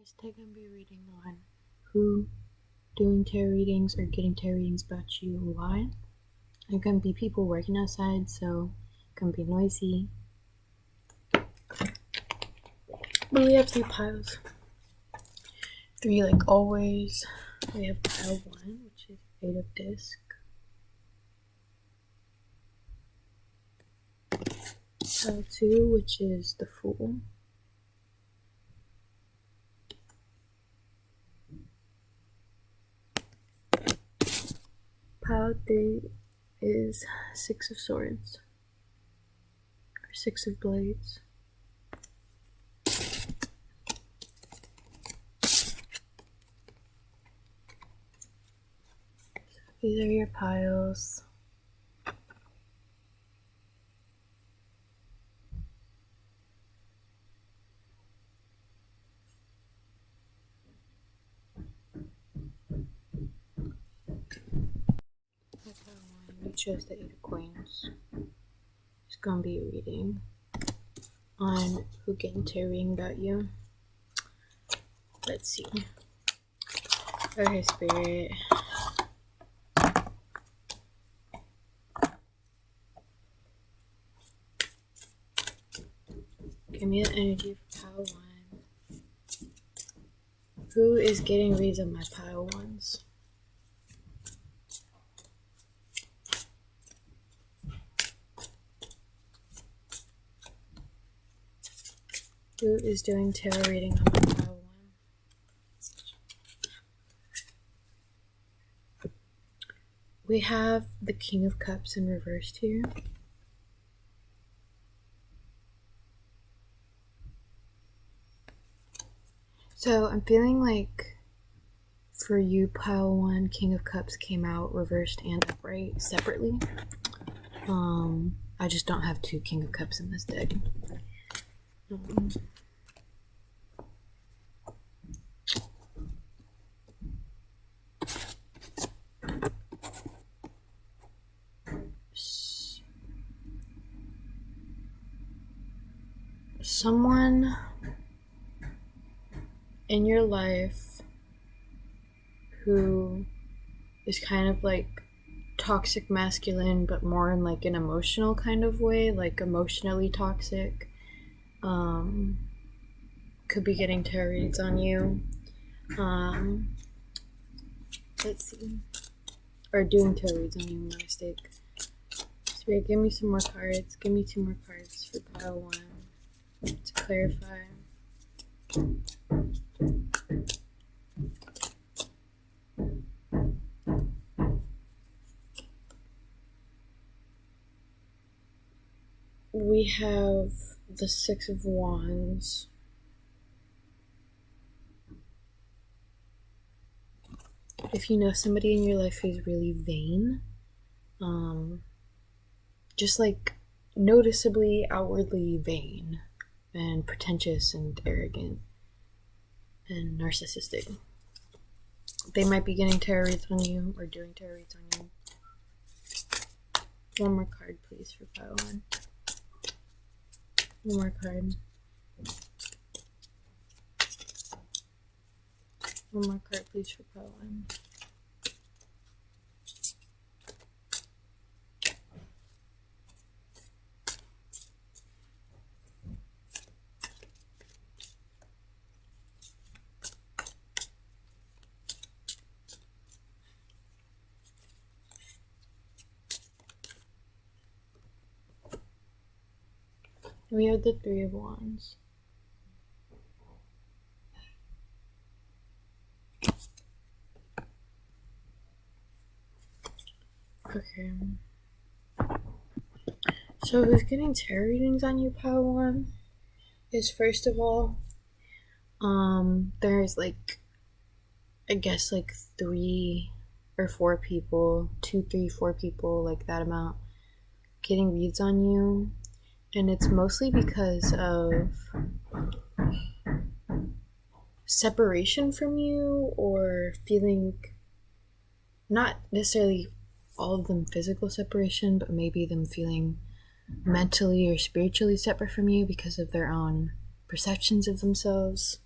Today I'm going to be reading on who doing tarot readings or getting tarot readings about you and why. There are going to be people working outside, so it's going to be noisy. But we have 3 piles. 3 like always. We have pile 1, which is 8 of disc. Pile 2, which is the Fool. Pile 3 is 6 of Swords, or 6 of Blades. These are your piles. You chose the 8 of Coins. It's gonna be a reading on who getting tarot reading about you. Let's see. Okay, Spirit. Give me the energy for pile 1. Who is getting reads on my pile 1s? Who is doing tarot reading on my pile 1? We have the King of Cups in reversed here. So I'm feeling like for you, pile 1, King of Cups came out reversed and upright separately. I just don't have 2 King of Cups in this deck. Someone in your life who is kind of like toxic masculine, but more in like an emotional kind of way, like emotionally toxic, could be getting tarot reads on you. Let's see, or doing tarot reads on you, my mistake. Spirit, give me some more cards. Give me 2 more cards for pile 1 to clarify. We have the 6 of Wands. If you know somebody in your life who's really vain, just like noticeably outwardly vain and pretentious and arrogant and narcissistic, they might be getting tarot reads on you or doing tarot reads on you. 1 more card, please, for pile 1. 1 more card. 1 more card, please, for pile 1. We have the 3 of Wands. Okay. So who's getting tarot readings on you, pile 1? Is first of all, there's like, I guess like 3 or 4 people, 2, 3, 4 people, like that amount, getting reads on you. And it's mostly because of separation from you, or feeling, not necessarily all of them physical separation, but maybe them feeling mentally or spiritually separate from you because of their own perceptions of themselves.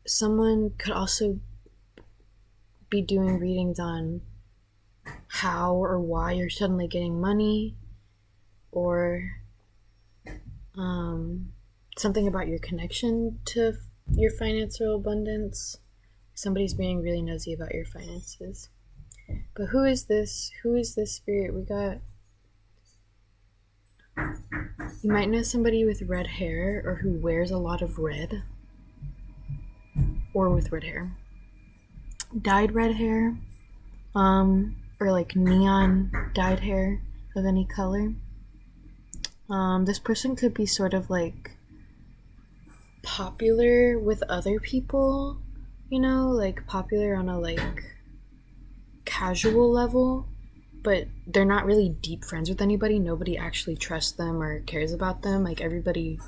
Someone could also be doing readings on how or why you're suddenly getting money, or something about your connection to your financial abundance. Somebody's being really nosy about your finances. But who is this? Who is this spirit? We got... You might know somebody with red hair, or who wears a lot of red. Or with red hair. Dyed red hair. Or like neon dyed hair of any color. This person could be sort of like popular with other people, you know, like popular on a like casual level, but they're not really deep friends with anybody. Nobody actually trusts them or cares about them. Like, everybody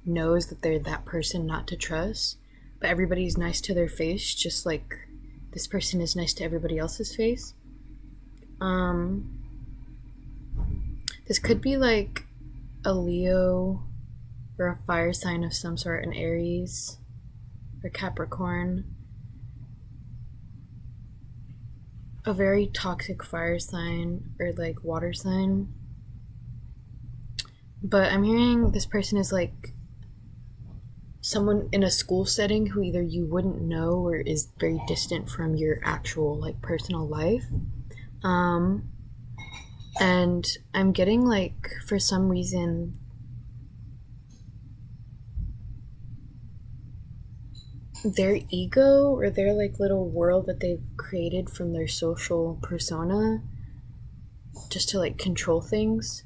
knows that they're that person not to trust, but everybody's nice to their face, just like this person is nice to everybody else's face. This could be like a Leo or a fire sign of some sort, an Aries or Capricorn. A very toxic fire sign or like water sign. But I'm hearing this person is like someone in a school setting who either you wouldn't know or is very distant from your actual like personal life. And I'm getting like, for some reason, their ego or their like little world that they've created from their social persona just to like control things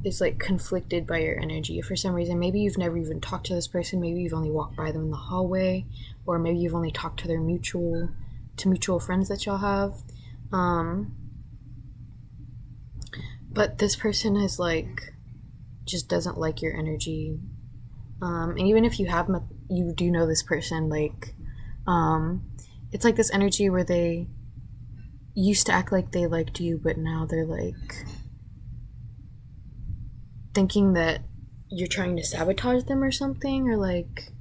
is like conflicted by your energy for some reason. Maybe you've never even talked to this person, maybe you've only walked by them in the hallway, or maybe you've only talked to their mutual friends that y'all have. But this person is like, just doesn't like your energy. And even if you have you do know this person, like, it's like this energy where they used to act like they liked you, but now they're like thinking that you're trying to sabotage them or something, or like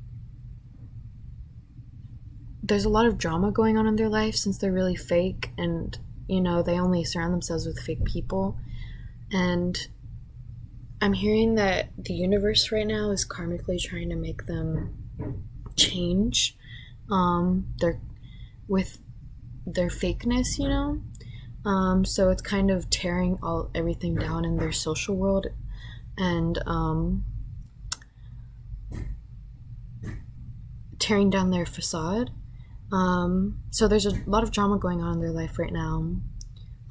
there's a lot of drama going on in their life since they're really fake, and you know, they only surround themselves with fake people. And I'm hearing that the universe right now is karmically trying to make them change with their fakeness, you know. So it's kind of tearing everything down in their social world, and tearing down their facade. So there's a lot of drama going on in their life right now.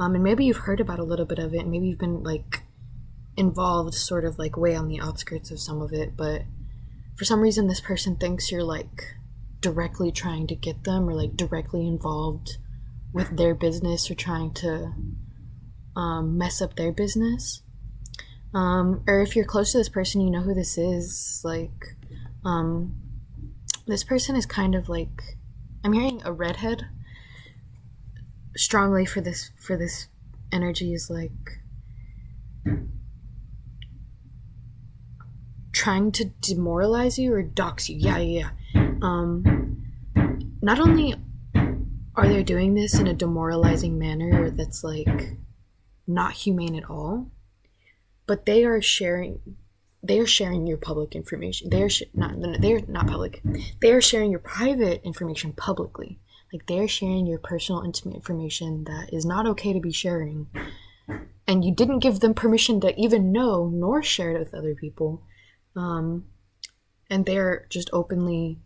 And maybe you've heard about a little bit of it, and maybe you've been like involved sort of like way on the outskirts of some of it, but for some reason this person thinks you're like directly trying to get them, or like directly involved with their business, or trying to mess up their business. Or if you're close to this person, you know who this is. Like, this person is kind of like, I'm hearing a redhead strongly for this energy, is like trying to demoralize you or dox you. Yeah. Not only are they doing this in a demoralizing manner that's like not humane at all, but they are sharing your public information. They're not public. They are sharing your private information publicly. Like, they're sharing your personal, intimate information that is not okay to be sharing. And you didn't give them permission to even know nor share it with other people. And they're just openly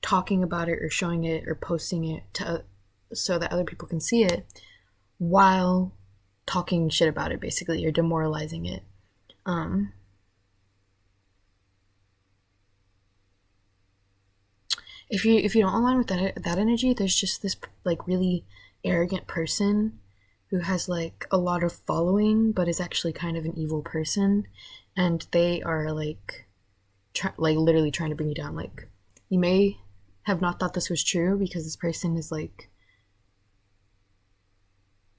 talking about it or showing it or posting it so that other people can see it, while talking shit about it, basically, or demoralizing it. If you don't align with that energy, there's just this like really arrogant person who has like a lot of following, but is actually kind of an evil person, and they are like literally trying to bring you down. Like, you may have not thought this was true because this person is like,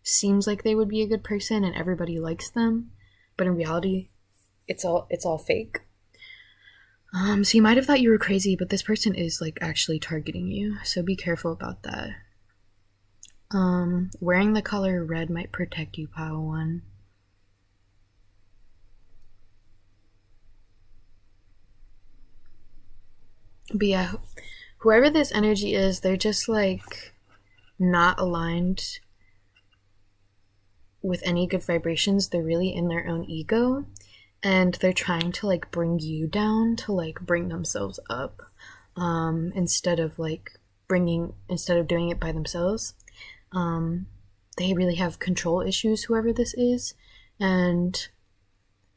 seems like they would be a good person and everybody likes them, but in reality it's all fake. So you might have thought you were crazy, but this person is like actually targeting you, so be careful about that. Wearing the color red might protect you, pile 1. But yeah, whoever this energy is, they're just like not aligned with any good vibrations. They're really in their own ego, and they're trying to like bring you down to like bring themselves up, instead of doing it by themselves. They really have control issues, whoever this is, and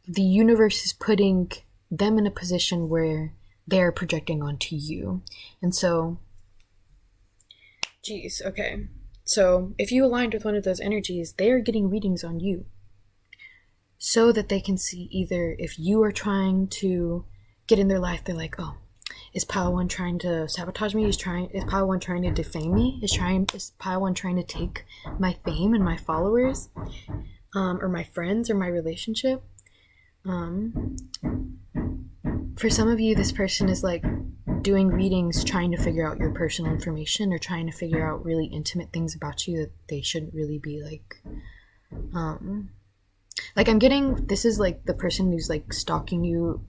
the universe is putting them in a position where they're projecting onto you. And so, geez, okay. So if you aligned with one of those energies, they are getting readings on you so that they can see either if you are trying to get in their life, they're like, oh, is Pile 1 trying to sabotage me? Is Pile 1 trying to defame me? Is Pile 1 trying to take my fame and my followers? Or my friends or my relationship? For some of you, this person is like doing readings trying to figure out your personal information or trying to figure out really intimate things about you that they shouldn't really be like I'm getting, this is like the person who's like stalking your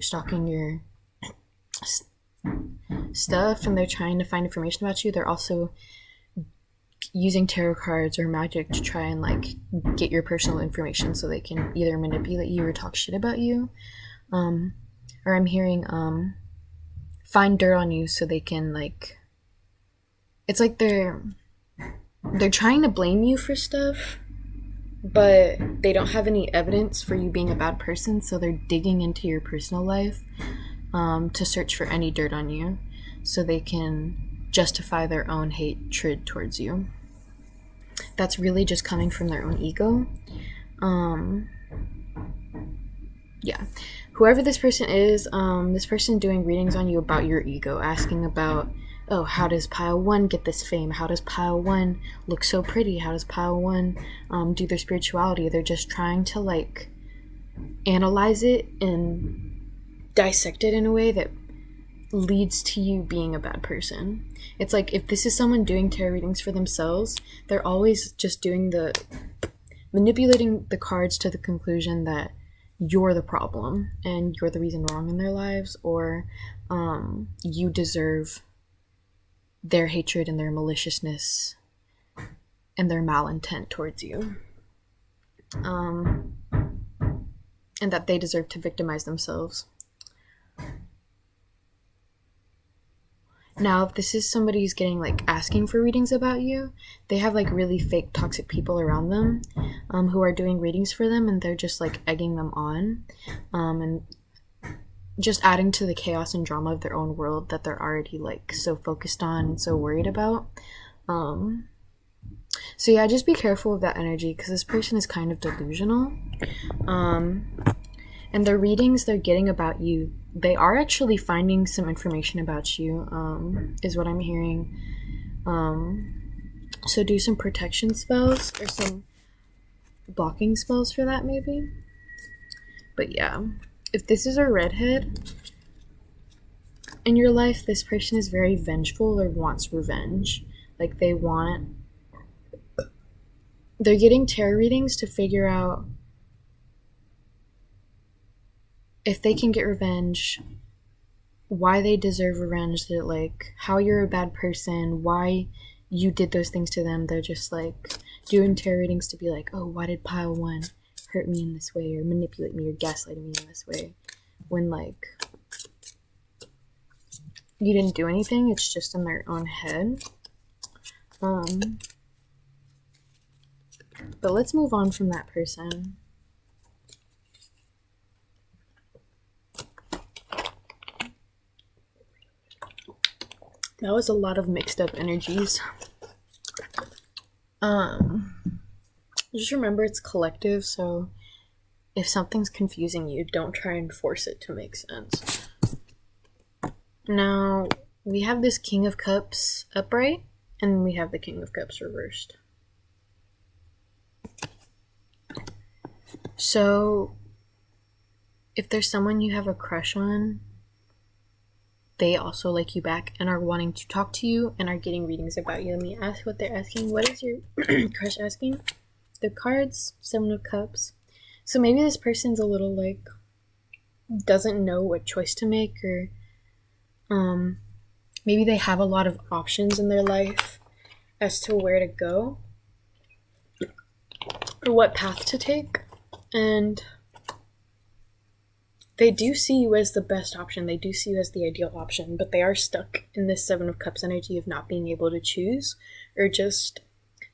stuff, and they're trying to find information about you. They're also using tarot cards or magic to try and like get your personal information so they can either manipulate you or talk shit about you. Or I'm hearing find dirt on you so they can like, it's like they're trying to blame you for stuff, but they don't have any evidence for you being a bad person, so they're digging into your personal life to search for any dirt on you so they can justify their own hatred towards you. That's really just coming from their own ego. Yeah. Whoever this person is, this person doing readings on you about your ego, asking about, oh, how does Pile 1 get this fame? How does Pile 1 look so pretty? How does Pile 1 do their spirituality? They're just trying to like analyze it and dissect it in a way that leads to you being a bad person. It's like if this is someone doing tarot readings for themselves, they're always just manipulating the cards to the conclusion that you're the problem and you're the reason wrong in their lives, or you deserve their hatred and their maliciousness and their malintent towards you, and that they deserve to victimize themselves. Now, if this is somebody who's getting like asking for readings about you, they have like really fake toxic people around them who are doing readings for them, and they're just like egging them on and just adding to the chaos and drama of their own world that they're already like so focused on and so worried about. So yeah, just be careful of that energy because this person is kind of delusional. And the readings they're getting about you, they are actually finding some information about you, is what I'm hearing. So do some protection spells or some blocking spells for that maybe. But yeah, if this is a redhead in your life, this person is very vengeful or wants revenge. Like they're getting tarot readings to figure out if they can get revenge, why they deserve revenge, that like how you're a bad person, why you did those things to them. They're just like doing tarot readings to be like, oh, why did Pile 1 hurt me in this way or manipulate me or gaslight me in this way, when like you didn't do anything, it's just in their own head. But let's move on from that person. That was a lot of mixed up energies. Just remember it's collective, so if something's confusing you, don't try and force it to make sense. Now, we have this King of Cups upright, and we have the King of Cups reversed. So, if there's someone you have a crush on, they also like you back and are wanting to talk to you and are getting readings about you. Let me ask what they're asking. What is your crush asking? The cards, 7 of Cups. So maybe this person's a little like doesn't know what choice to make, or maybe they have a lot of options in their life as to where to go or what path to take, and they do see you as the best option. They do see you as the ideal option, but they are stuck in this 7 of Cups energy of not being able to choose, or just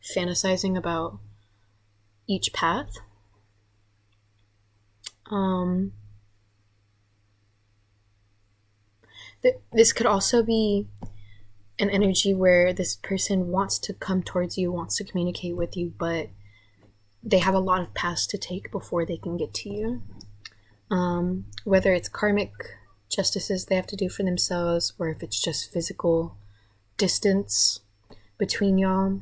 fantasizing about each path. This could also be an energy where this person wants to come towards you, wants to communicate with you, but they have a lot of paths to take before they can get to you. Whether it's karmic justices they have to do for themselves, or if it's just physical distance between y'all.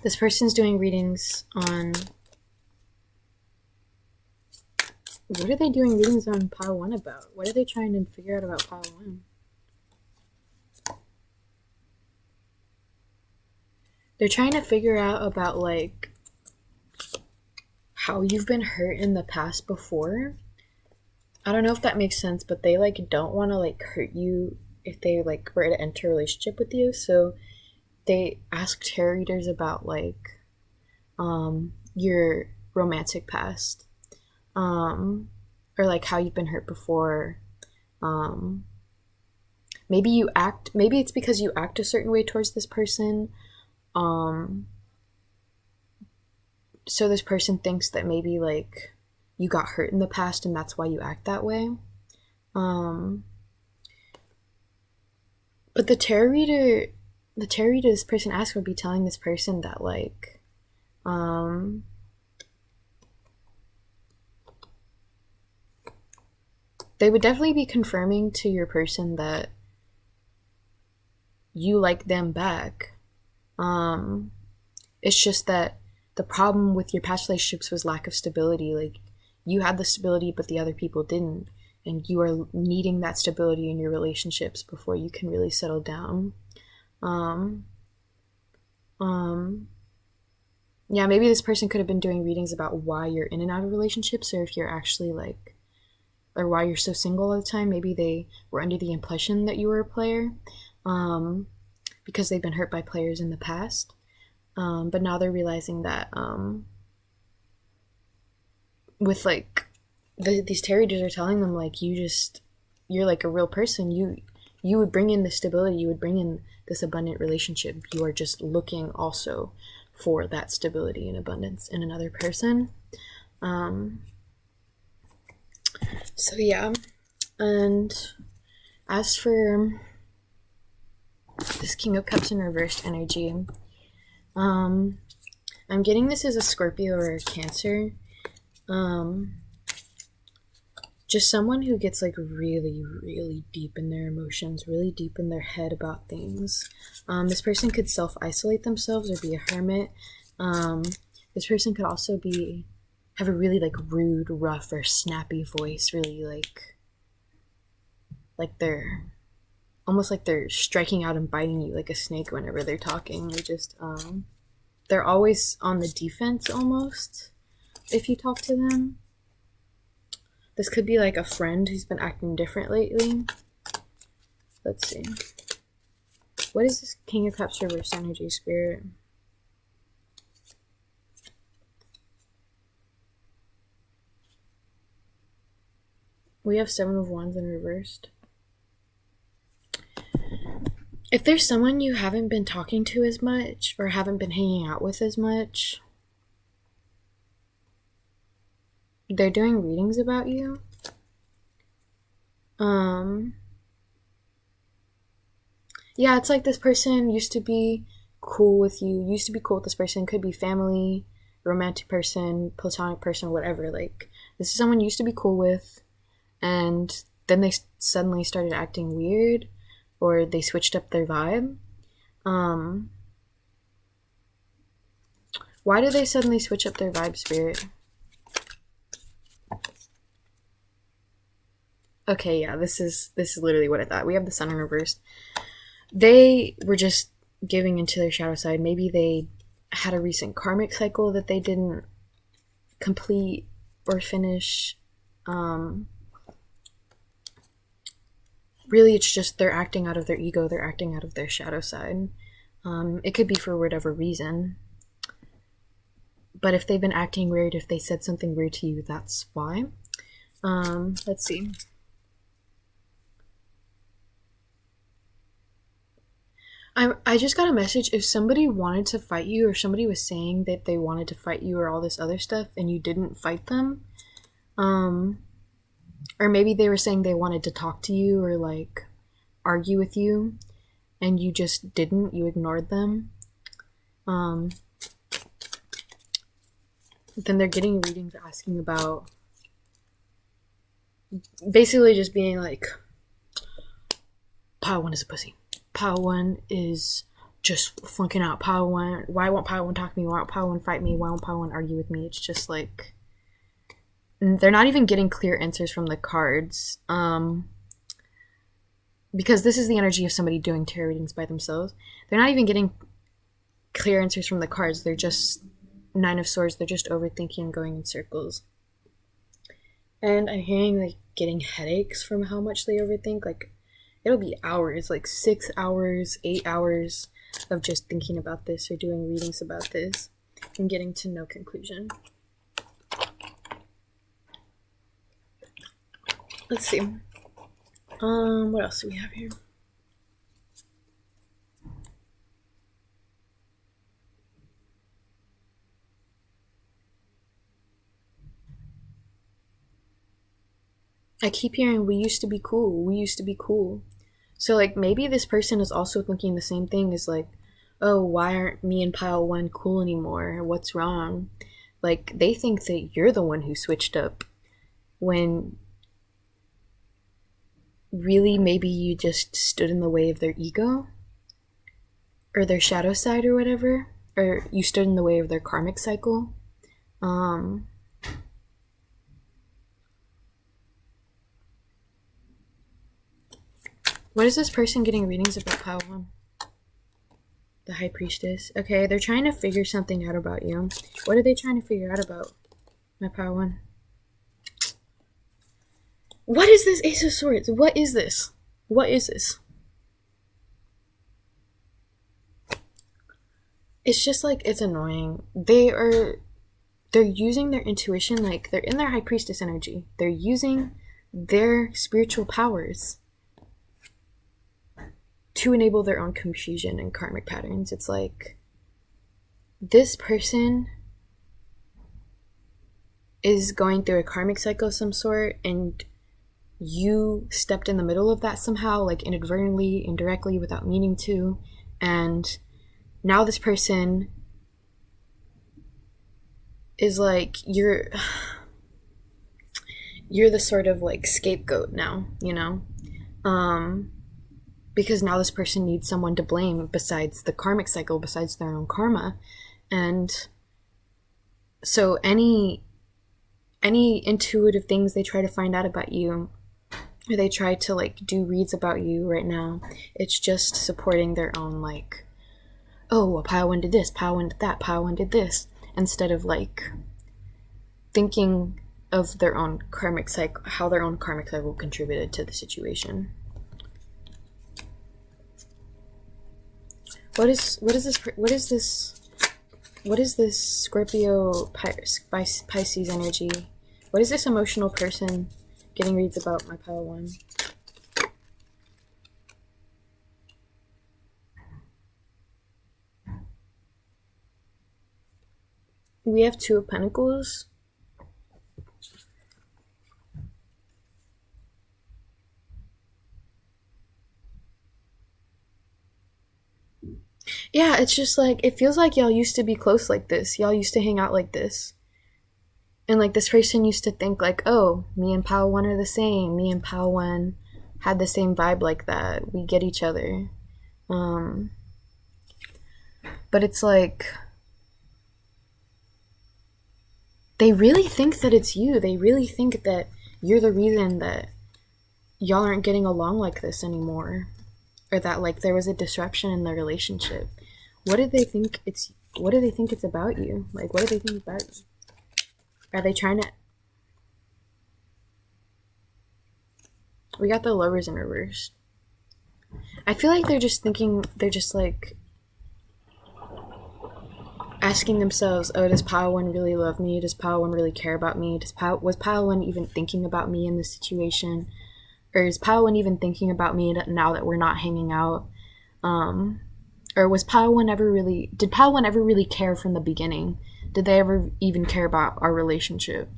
This person's doing readings on... What are they doing readings on pile 1 about? What are they trying to figure out about pile 1? They're trying to figure out about, like, how you've been hurt in the past before. I don't know if that makes sense, but they, like, don't want to, like, hurt you if they, like, were to enter a relationship with you. So they ask tarot readers about, like, your romantic past. Or like how you've been hurt before. Maybe it's because you act a certain way towards this person. So this person thinks that maybe like you got hurt in the past and that's why you act that way. But the tarot reader this person asked would be telling this person that like, they would definitely be confirming to your person that you like them back. It's just that the problem with your past relationships was lack of stability. Like, you had the stability, but the other people didn't. And you are needing that stability in your relationships before you can really settle down. Yeah, maybe this person could have been doing readings about why you're in and out of relationships, or if you're actually like, or why you're so single all the time. Maybe they were under the impression that you were a player, because they've been hurt by players in the past. But now they're realizing that with like these tarot readers are telling them like, you're like a real person. You would bring in the stability. You would bring in this abundant relationship. You are just looking also for that stability and abundance in another person. So yeah, and as for this King of Cups in reversed energy, I'm getting this as a Scorpio or a Cancer. Just someone who gets like really, really deep in their emotions, really deep in their head about things. This person could self-isolate themselves or be a hermit. This person could also have a really like rude, rough, or snappy voice, really like they're almost like they're striking out and biting you like a snake whenever they're talking. They're always on the defense almost if you talk to them. This could be like a friend who's been acting different lately. Let's see. What is this King of Cups reverse energy, Spirit? We have 7 of Wands in reversed. If there's someone you haven't been talking to as much or haven't been hanging out with as much, they're doing readings about you. Yeah, it's like this person used to be cool with you, used to be cool with this person. Could be family, romantic person, platonic person, whatever. Like, this is someone you used to be cool with, and then they suddenly started acting weird, or they switched up their vibe. Why did they suddenly switch up their vibe, Spirit? Okay, yeah, this is literally what I thought. We have the sun in reverse. They were just giving into their shadow side. Maybe they had a recent karmic cycle that they didn't complete or finish. Really, it's just they're acting out of their ego. They're acting out of their shadow side. It could be for whatever reason. But if they've been acting weird, if they said something weird to you, that's why. Let's see. I just got a message. If somebody wanted to fight you, or somebody was saying that they wanted to fight you or all this other stuff and you didn't fight them, or maybe they were saying they wanted to talk to you or like argue with you and you just didn't, you ignored them, then they're getting readings asking about basically just being like, Pile 1 is a pussy. Pile 1 is just flunking out. Pile 1, why won't Pile 1 talk to me? Why won't Pile 1 fight me? Why won't Pile 1 argue with me? It's just like, they're not even getting clear answers from the cards. Because this is the energy of somebody doing tarot readings by themselves. They're not even getting clear answers from the cards. They're just 9 of Swords. They're just overthinking, going in circles. And I'm hearing like getting headaches from how much they overthink. Like, it'll be hours, like 6 hours, 8 hours of just thinking about this or doing readings about this and getting to no conclusion. Let's see. What else do we have here? I keep hearing, we used to be cool. We used to be cool. So, like, maybe this person is also thinking the same thing as, like, oh, why aren't me and Pile 1 cool anymore? What's wrong? Like, they think that you're the one who switched up when really maybe you just stood in the way of their ego or their shadow side or whatever, or you stood in the way of their karmic cycle. What is this person getting readings about, Pile 1? The High Priestess. Okay, they're trying to figure something out about you. What are they trying to figure out about my Pile 1? What is this Ace of Swords? What is this? What is this? It's just like, it's annoying. They're using their intuition, like they're in their High Priestess energy. They're using their spiritual powers to enable their own confusion and karmic patterns. It's like, this person is going through a karmic cycle of some sort, and you stepped in the middle of that somehow, like inadvertently, indirectly, without meaning to, and now this person is like, you're the sort of like scapegoat now, you know? Because now this person needs someone to blame besides the karmic cycle, besides their own karma. And so any intuitive things they try to find out about you, or they try to like do reads about you right now, it's just supporting their own like, oh, well, Pile 1 did this, Pile 1 did that, Pile 1 did this, instead of like thinking of their own karmic cycle, how their own karmic cycle contributed to the situation. What is this Scorpio Pisces energy? What is this emotional person getting reads about my Pile 1? We have 2 of Pentacles. Yeah, it's just like, it feels like y'all used to be close like this. Y'all used to hang out like this. And like, this person used to think like, oh, me and Pile 1 are the same. Me and Pile 1 had the same vibe like that. We get each other. But it's like, they really think that it's you. They really think that you're the reason that y'all aren't getting along like this anymore, or that like there was a disruption in the relationship. What do they think it's about you? Like, what do they think about you? Are they trying to... We got the Lovers in reverse. I feel like they're just like asking themselves, oh, does Pile 1 really love me? Does Pile 1 really care about me? Was Pile 1 even thinking about me in this situation? Or is Pile 1 even thinking about me now that we're not hanging out? Or was Pile 1 ever really... Did Pile 1 ever really care from the beginning? Did they ever even care about our relationship?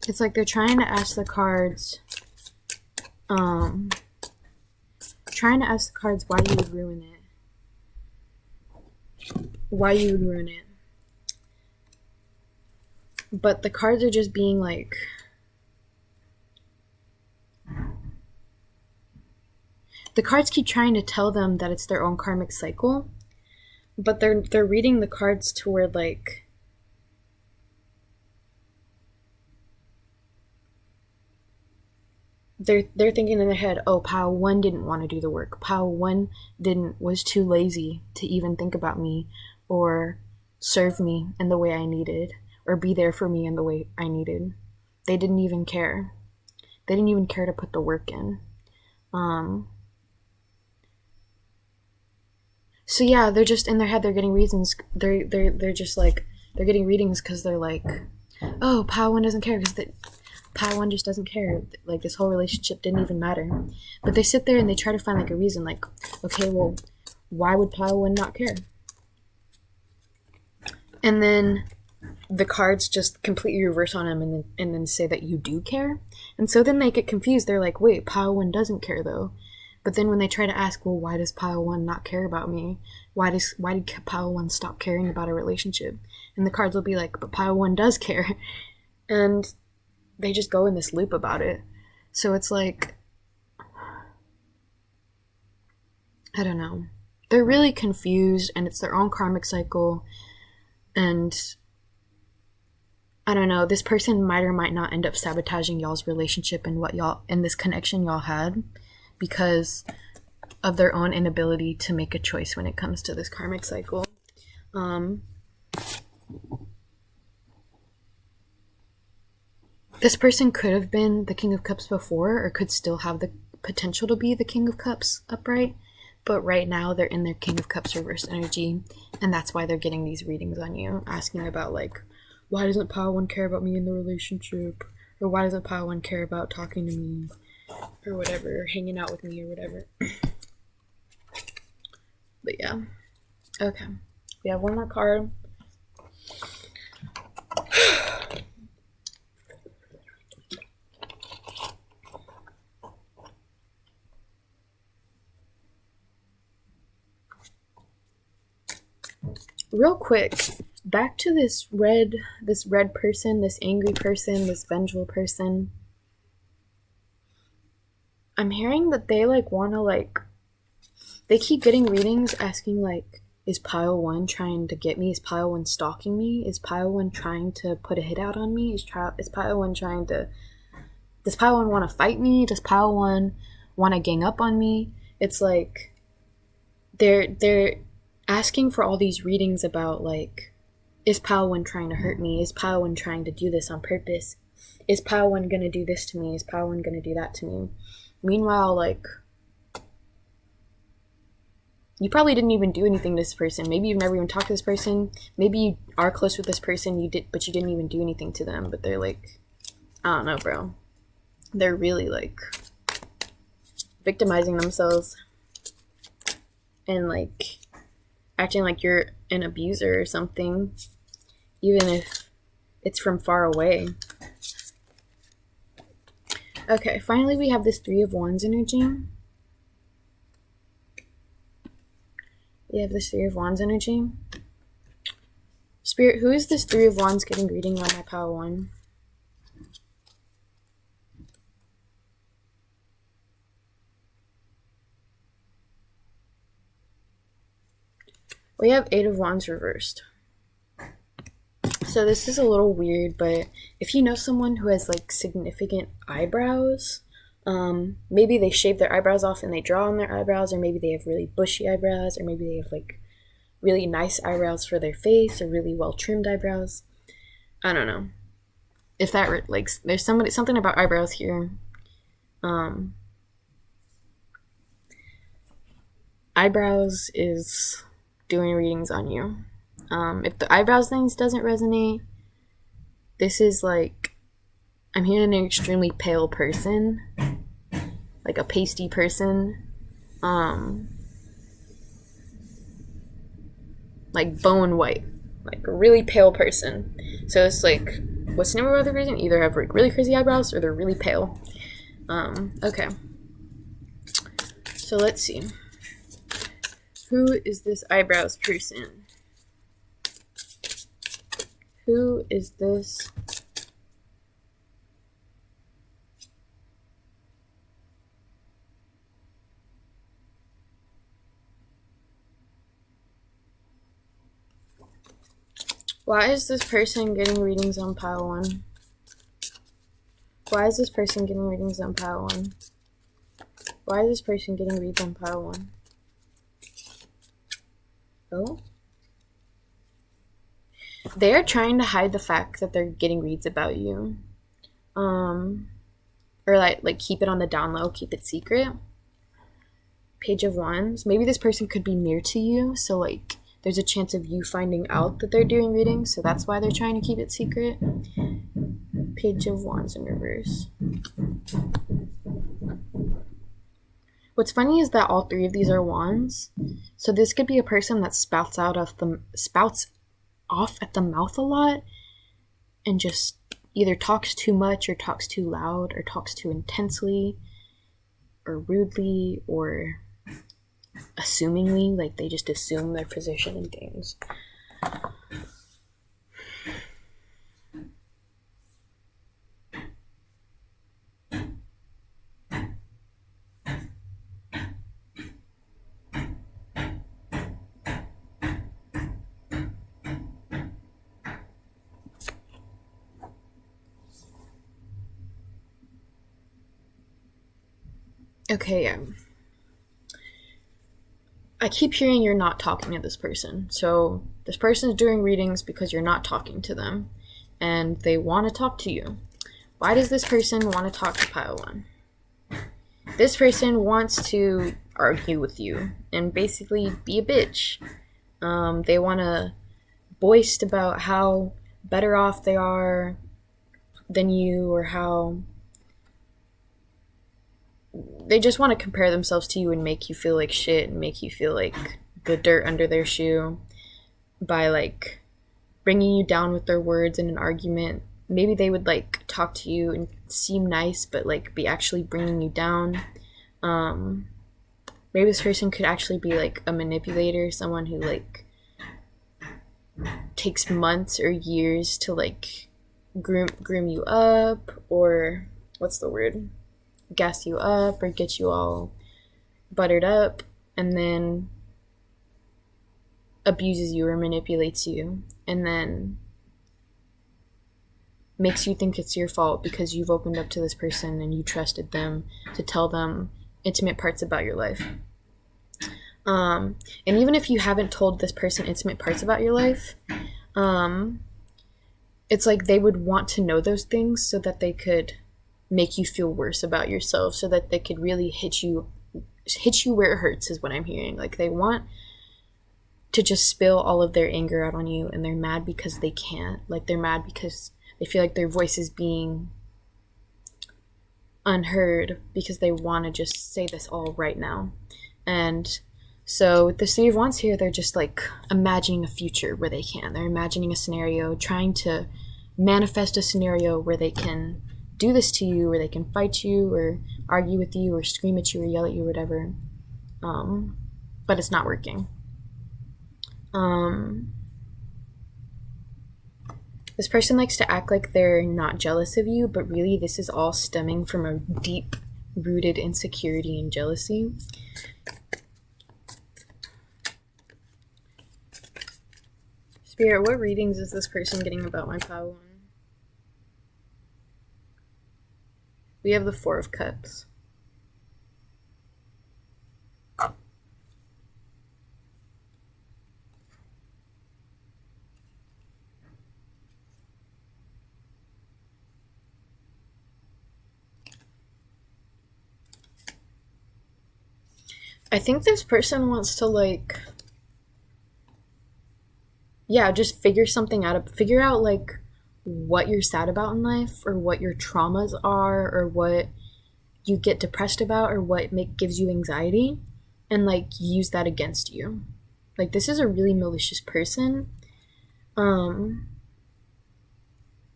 It's like they're trying to ask the cards... trying to ask the cards why you would ruin it. Why you would ruin it. But the cards are just being like... The cards keep trying to tell them that it's their own karmic cycle, but they're reading the cards toward like... They're thinking in their head, oh, Pile 1 didn't want to do the work. Pile 1 was too lazy to even think about me or serve me in the way I needed or be there for me in the way I needed. They didn't even care. They didn't even care to put the work in. So yeah, they're just in their head. They're getting reasons. They're just like, they're getting readings because they're like, oh, Pile 1 doesn't care because Pile 1 just doesn't care. Like, this whole relationship didn't even matter. But they sit there and they try to find like a reason. Like, okay, well, why would Pile 1 not care? And then the cards just completely reverse on them and then say that you do care. And so then they get confused. They're like, wait, Pile 1 doesn't care though. But then when they try to ask, well, why does Pile 1 not care about me? Why did Pile 1 stop caring about a relationship? And the cards will be like, but Pile 1 does care. And they just go in this loop about it. So it's like, I don't know. They're really confused, and it's their own karmic cycle. And I don't know, this person might or might not end up sabotaging y'all's relationship and this connection y'all had because of their own inability to make a choice when it comes to this karmic cycle. This person could have been the King of Cups before, or could still have the potential to be the King of Cups upright, but right now they're in their King of Cups reverse energy, and that's why they're getting these readings on you, asking about like, why doesn't Pile 1 care about me in the relationship? Or why doesn't Pile 1 care about talking to me? Or whatever, or hanging out with me or whatever. But yeah. Okay. We have one more card. Real quick, back to this red person, this angry person, this vengeful person. I'm hearing that they like want to like, they keep getting readings asking like, is Pile 1 trying to get me? Is Pile 1 stalking me? Is Pile 1 trying to put a hit out on me? Is Pile 1 trying to... Does Pile 1 want to fight me? Does Pile 1 want to gang up on me? It's like... They're asking for all these readings about like, is Pile 1 trying to hurt me? Is Pile 1 trying to do this on purpose? Is Pile 1 going to do this to me? Is Pile 1 going to do that to me? Meanwhile, like... You probably didn't even do anything to this person. Maybe you've never even talked to this person. Maybe you are close with this person, but you didn't even do anything to them. But they're like, I don't know, bro. They're really like victimizing themselves and like acting like you're an abuser or something, even if it's from far away. Okay, finally we have this Three of Wands energy. We have this Three of Wands energy. Spirit, who is this Three of Wands getting reading on my Pile 1? We have Eight of Wands reversed. So this is a little weird, but if you know someone who has like significant eyebrows, maybe they shave their eyebrows off and they draw on their eyebrows, or maybe they have really bushy eyebrows, or maybe they have like really nice eyebrows for their face, or really well trimmed eyebrows. I don't know if that like there's something about eyebrows here. Eyebrows is doing readings on you. If the eyebrows things doesn't resonate, this is like, I'm hearing an extremely pale person, like a pasty person, like bone white, like a really pale person. So it's like, what's the number of the reason? Either have like really crazy eyebrows or they're really pale. Okay. So let's see. Who is this eyebrows person? Who is this? Why is this person getting readings on pile 1? Why is this person getting readings on pile 1? Why is this person getting reads on pile 1? Oh? They're trying to hide the fact that they're getting reads about you. Or like keep it on the down low, keep it secret. Page of Wands. Maybe this person could be near to you, so like there's a chance of you finding out that they're doing readings, so that's why they're trying to keep it secret. Page of Wands in reverse. What's funny is that all three of these are wands, so this could be a person that spouts off at the mouth a lot and just either talks too much or talks too loud or talks too intensely or rudely or assumingly, like they just assume their position in things. Okay, I keep hearing you're not talking to this person. So this person is doing readings because you're not talking to them and they want to talk to you. Why does this person want to talk to pile 1? This person wants to argue with you and basically be a bitch. They want to boast about how better off they are than you, or how they just want to compare themselves to you and make you feel like shit and make you feel like the dirt under their shoe by like bringing you down with their words in an argument. Maybe they would like talk to you and seem nice but like be actually bringing you down. Maybe this person could actually be like a manipulator, someone who like takes months or years to like groom you up, or what's the word? Gas you up or get you all buttered up and then abuses you or manipulates you and then makes you think it's your fault because you've opened up to this person and you trusted them to tell them intimate parts about your life. And even if you haven't told this person intimate parts about your life, it's like they would want to know those things so that they could make you feel worse about yourself, so that they could really hit you where it hurts, is what I'm hearing. Like they want to just spill all of their anger out on you, and they're mad because they can't. Like they're mad because they feel like their voice is being unheard, because they want to just say this all right now. And so with the Three of Wands here, they're just like imagining a future where they can. They're imagining a scenario, trying to manifest a scenario where they can do this to you, or they can fight you or argue with you or scream at you or yell at you or whatever, but it's not working. This person likes to act like they're not jealous of you, but really this is all stemming from a deep rooted insecurity and jealousy. Spirit, what readings is this person getting about my pile 1? We have the 4 of Cups. I think this person wants to, like, yeah, just figure something out. Figure out, like, what you're sad about in life, or what your traumas are, or what you get depressed about, or what gives you anxiety, and, like, use that against you. Like, this is a really malicious person. And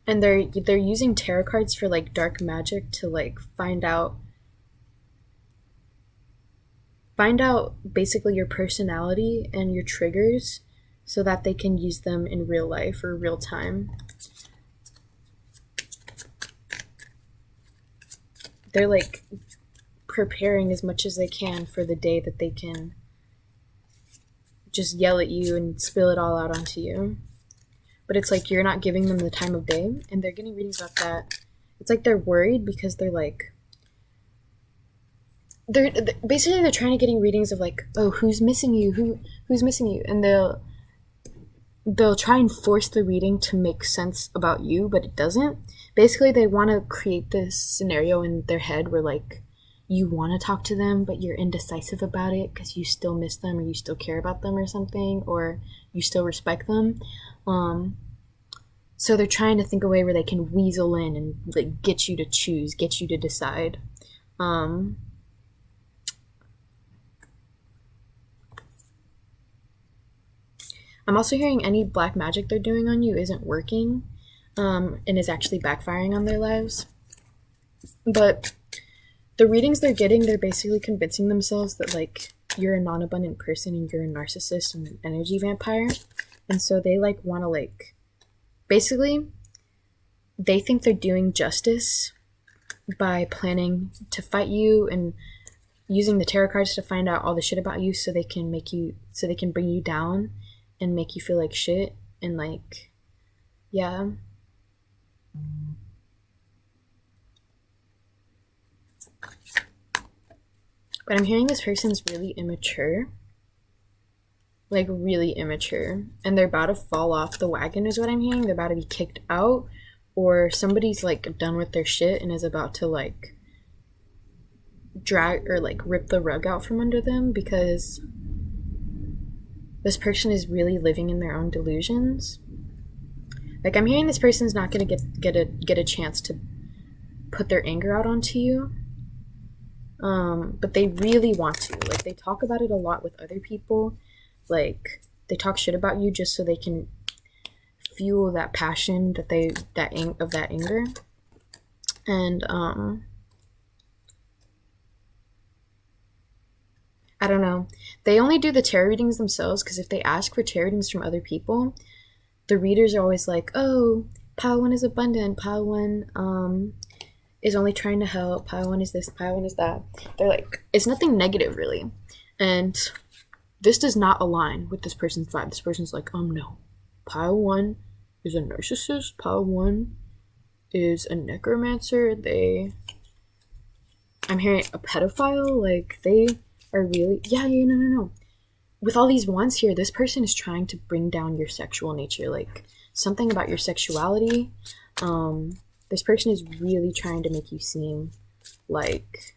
they're using tarot cards for, like, dark magic to, like, find out basically your personality and your triggers so that they can use them in real life or real time. They're, like, preparing as much as they can for the day that they can just yell at you and spill it all out onto you. But it's like you're not giving them the time of day, and they're getting readings about that. It's like they're worried because they're like, they're trying to getting readings of, like, oh, who's missing you, who's missing you, and they'll try and force the reading to make sense about you, but it doesn't. Basically, they want to create this scenario in their head where, like, you want to talk to them, but you're indecisive about it because you still miss them, or you still care about them or something, or you still respect them. So they're trying to think a way where they can weasel in and, like, get you to choose, get you to decide. I'm also hearing any black magic they're doing on you isn't working, and is actually backfiring on their lives. But the readings they're getting, they're basically convincing themselves that, like, you're a non-abundant person and you're a narcissist and an energy vampire. And so they, like, want to, like, basically, they think they're doing justice by planning to fight you and using the tarot cards to find out all the shit about you so they can bring you down and make you feel like shit. And, like, yeah. But I'm hearing this person's really immature. Like, really immature. And they're about to fall off the wagon is what I'm hearing. They're about to be kicked out. Or somebody's, like, done with their shit and is about to, like, drag or, like, rip the rug out from under them, because this person is really living in their own delusions. Like, I'm hearing this person's not gonna get a chance to put their anger out onto you. But they really want to. Like, they talk about it a lot with other people. Like, they talk shit about you just so they can fuel that passion of that anger. And I don't know. They only do the tarot readings themselves because if they ask for tarot readings from other people, the readers are always like, oh, pile 1 is abundant, pile 1 is only trying to help, pile 1 is this, pile 1 is that. They're like, it's nothing negative really. And this does not align with this person's vibe. This person's like, no, pile 1 is a narcissist, pile 1 is a necromancer, I'm hearing a pedophile, like, they are really, no. With all these wands here, this person is trying to bring down your sexual nature, like, something about your sexuality. This person is really trying to make you seem like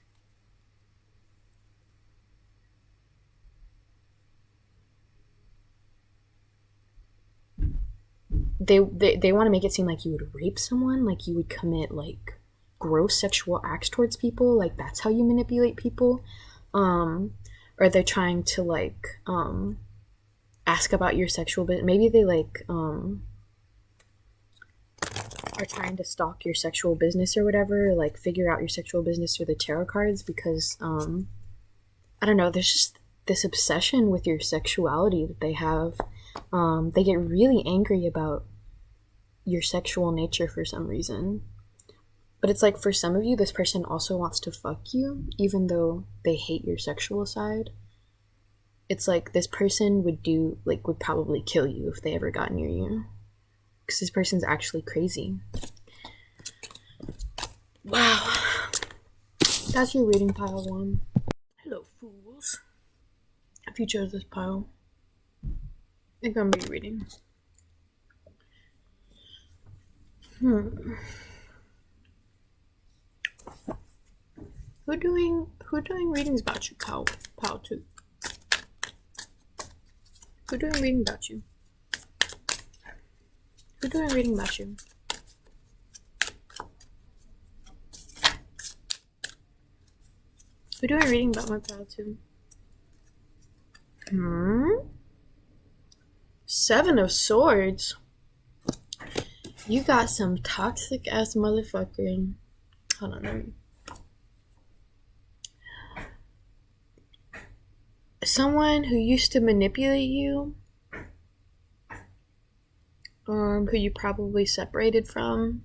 they want to make it seem like you would rape someone, like you would commit, like, gross sexual acts towards people, like that's how you manipulate people. Or they're trying to, like, ask about your sexual business. Maybe they, like, are trying to stalk your sexual business or whatever, like figure out your sexual business through the tarot cards, because I don't know, there's just this obsession with your sexuality that they have. They get really angry about your sexual nature for some reason. But it's like, for some of you, this person also wants to fuck you, even though they hate your sexual side. it's like this person would probably kill you if they ever got near you. Because this person's actually crazy. Wow. That's your reading, pile 1. Hello, fools. If you chose this pile, it's gonna be reading. Who doing readings about you, pile 2? Who doing reading about you? Who doing reading about you? Who doing reading about my pile 2? 7 of Swords. You got some toxic ass motherfucker. Hold on, let me. Someone who used to manipulate you, who you probably separated from,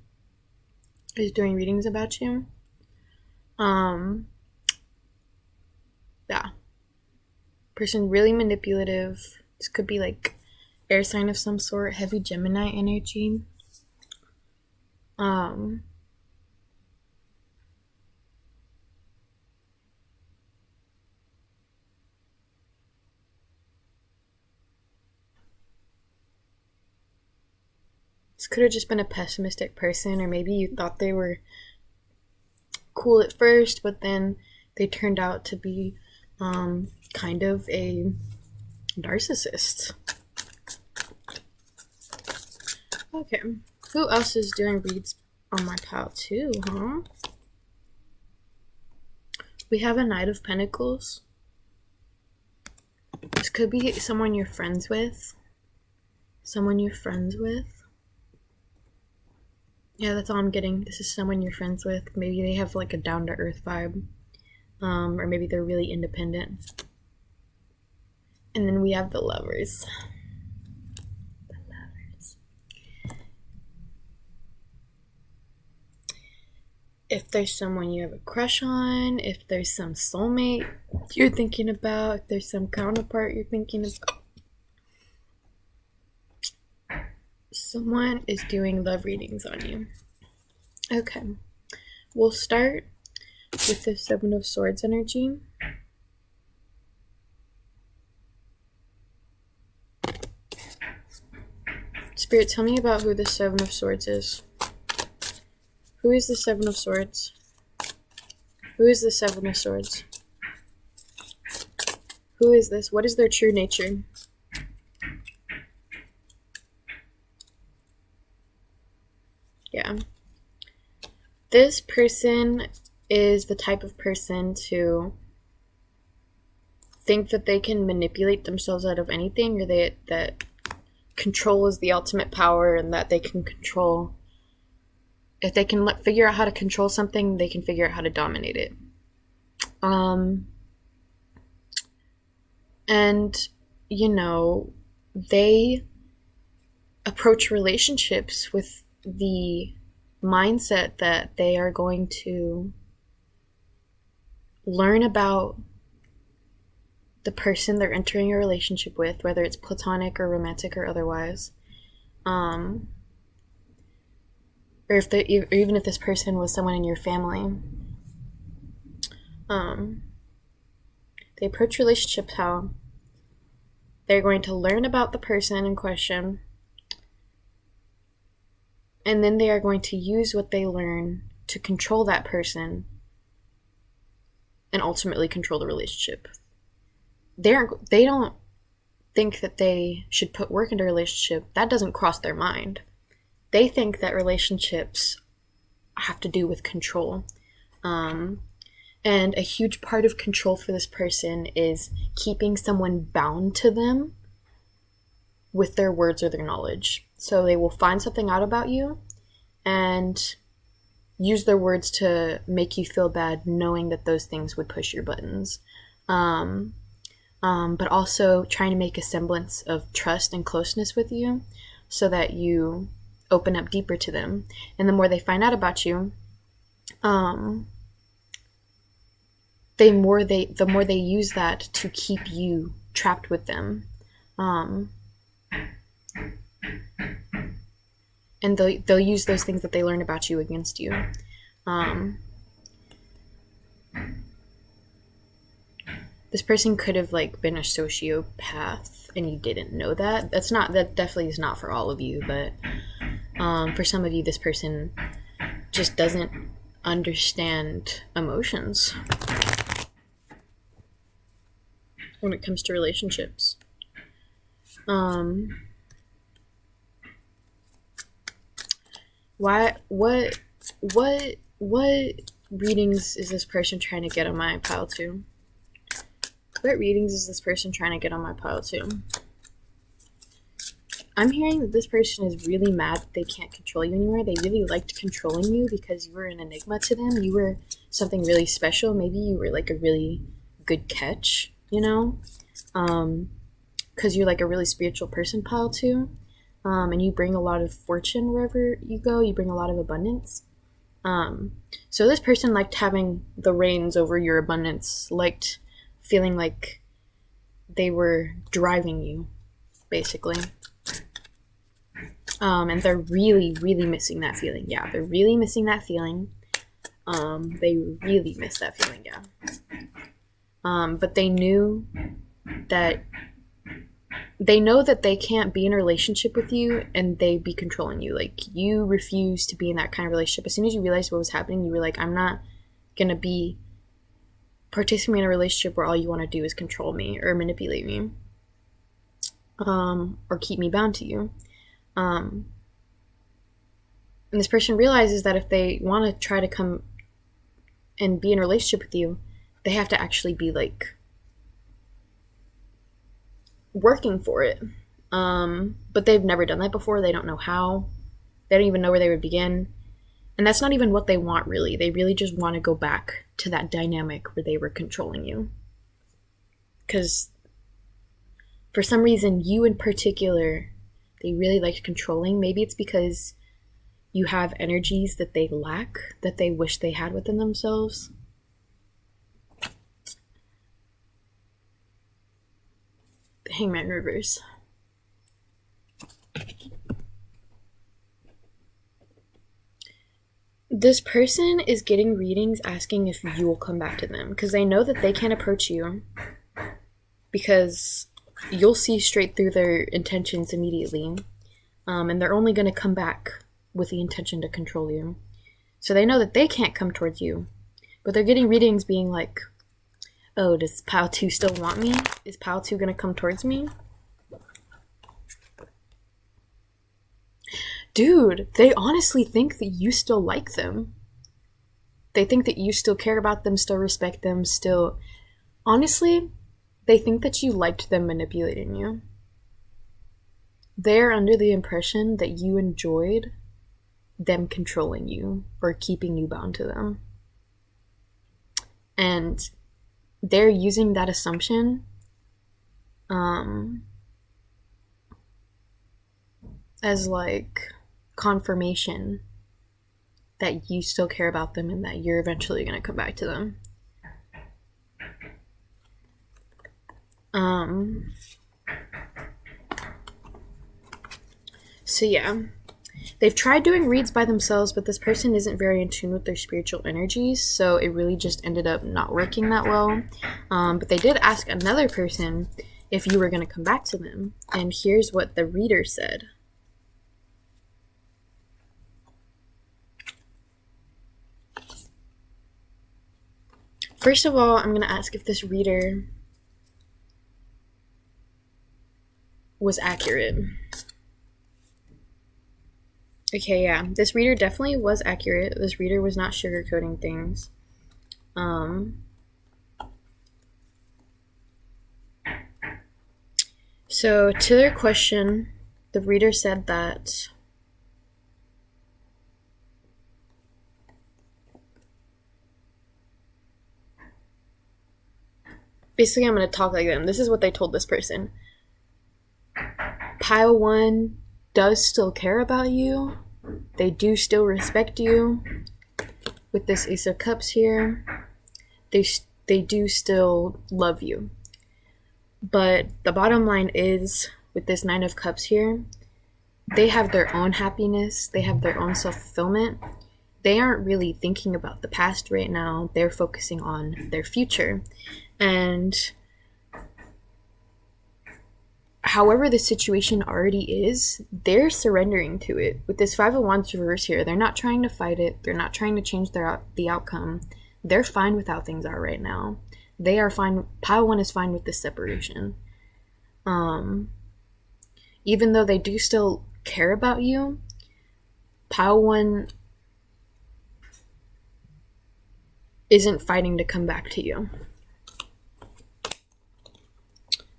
is doing readings about you. Yeah. Person really manipulative. This could be like air sign of some sort, heavy Gemini energy. This could have just been a pessimistic person, or maybe you thought they were cool at first, but then they turned out to be kind of a narcissist. Okay, who else is doing reads on my pile 2, huh? We have a Knight of Pentacles. This could be someone you're friends with. Someone you're friends with. Yeah, that's all I'm getting. This is someone you're friends with. Maybe they have like a down-to-earth vibe. Or maybe they're really independent. And then we have the Lovers. The Lovers. If there's someone you have a crush on, if there's some soulmate you're thinking about, if there's some counterpart you're thinking about, someone is doing love readings on you. Okay. We'll start with the 7 of Swords energy. Spirit, tell me about who the 7 of Swords is. Who is the 7 of Swords? Who is the 7 of Swords? Who is this? What is their true nature? Yeah. This person is the type of person to think that they can manipulate themselves out of anything, or that control is the ultimate power, and that they can control. If they can figure out how to control something, they can figure out how to dominate it. And, you know, they approach relationships with the mindset that they are going to learn about the person they're entering a relationship with, whether it's platonic or romantic or otherwise. Or even if this person was someone in your family. They approach relationships how they're going to learn about the person in question, and then they are going to use what they learn to control that person and ultimately control the relationship. They don't think that they should put work into a relationship. That doesn't cross their mind. They think that relationships have to do with control. And a huge part of control for this person is keeping someone bound to them with their words or their knowledge. So they will find something out about you and use their words to make you feel bad, knowing that those things would push your buttons. But also trying to make a semblance of trust and closeness with you so that you open up deeper to them. And the more they find out about you, the more they use that to keep you trapped with them. And they'll use those things that they learn about you against you. This person could have like been a sociopath and you didn't know that. That definitely is not for all of you, but for some of you, this person just doesn't understand emotions when it comes to relationships. What readings is this person trying to get on my pile to? What readings is this person trying to get on my pile to? I'm hearing that this person is really mad that they can't control you anymore. They really liked controlling you because you were an enigma to them. You were something really special. Maybe you were like a really good catch, you know? Because you're like a really spiritual person, pile two. And you bring a lot of fortune wherever you go. You bring a lot of abundance. So this person liked having the reins over your abundance, liked feeling like they were driving you, basically. And they're really, really missing that feeling. Yeah, they're really missing that feeling. They really miss that feeling, yeah. But they know that they can't be in a relationship with you and they be controlling you. Like, you refuse to be in that kind of relationship. As soon as you realized what was happening, you were like, I'm not gonna be participating in a relationship where all you want to do is control me or manipulate me, or keep me bound to you. And this person realizes that if they want to try to come and be in a relationship with you, they have to actually be like working for it. But they've never done that before. They don't know how. They don't even know where they would begin. And that's not even what they want, really. They really just want to go back to that dynamic where they were controlling you. Because for some reason, you in particular, they really liked controlling. Maybe it's because you have energies that they lack, that they wish they had within themselves. The Hangman reverse. This person is getting readings asking if you will come back to them because they know that they can't approach you because you'll see straight through their intentions immediately, and they're only going to come back with the intention to control you. So they know that they can't come towards you, but they're getting readings being like, oh, does Pile 2 still want me? Is Pile 2 going to come towards me? Dude, they honestly think that you still like them. They think that you still care about them, still respect them, still... Honestly, they think that you liked them manipulating you. They're under the impression that you enjoyed them controlling you or keeping you bound to them. And they're using that assumption as like confirmation that you still care about them and that you're eventually going to come back to them. So yeah, they've tried doing reads by themselves, but this person isn't very in tune with their spiritual energies, so it really just ended up not working that well. But they did ask another person if you were going to come back to them, and here's what the reader said. First of all, I'm going to ask if this reader was accurate. Okay, yeah, this reader definitely was accurate. This reader was not sugarcoating things. So to their question, the reader said that basically, I'm going to talk like them. This is what they told this person. Pile 1 does still care about you. They do still respect you. With this Ace of Cups here, they do still love you. But the bottom line is, with this Nine of Cups here, they have their own happiness, they have their own self-fulfillment. They aren't really thinking about the past right now. They're focusing on their future. And however the situation already is, they're surrendering to it. With this Five of Wands reverse here, they're not trying to fight it. They're not trying to change the outcome. They're fine with how things are right now. They are fine. Pile 1 is fine with this separation. Even though they do still care about you, Pile 1 isn't fighting to come back to you.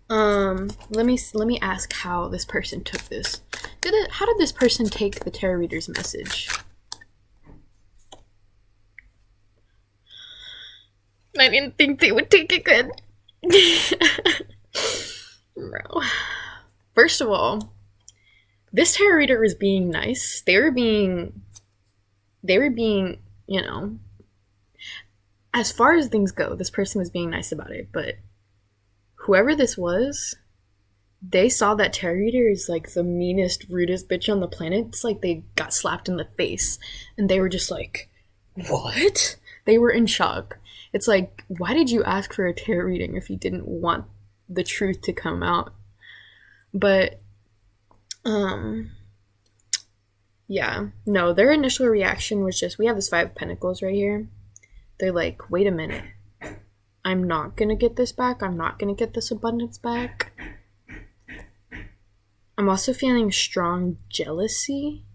Let me ask how this person took this. How did this person take the tarot reader's message? I didn't think they would take it good. Bro. First of all, this tarot reader was being nice. They were being, you know, as far as things go, this person was being nice about it, but whoever this was, they saw that tarot reader is like the meanest, rudest bitch on the planet. It's like they got slapped in the face, and they were just like, what? They were in shock. It's like, why did you ask for a tarot reading if you didn't want the truth to come out? But, yeah. No, their initial reaction was just, we have this Five of Pentacles right here. They're like, wait a minute. I'm not gonna get this back. I'm not gonna get this abundance back. I'm also feeling strong jealousy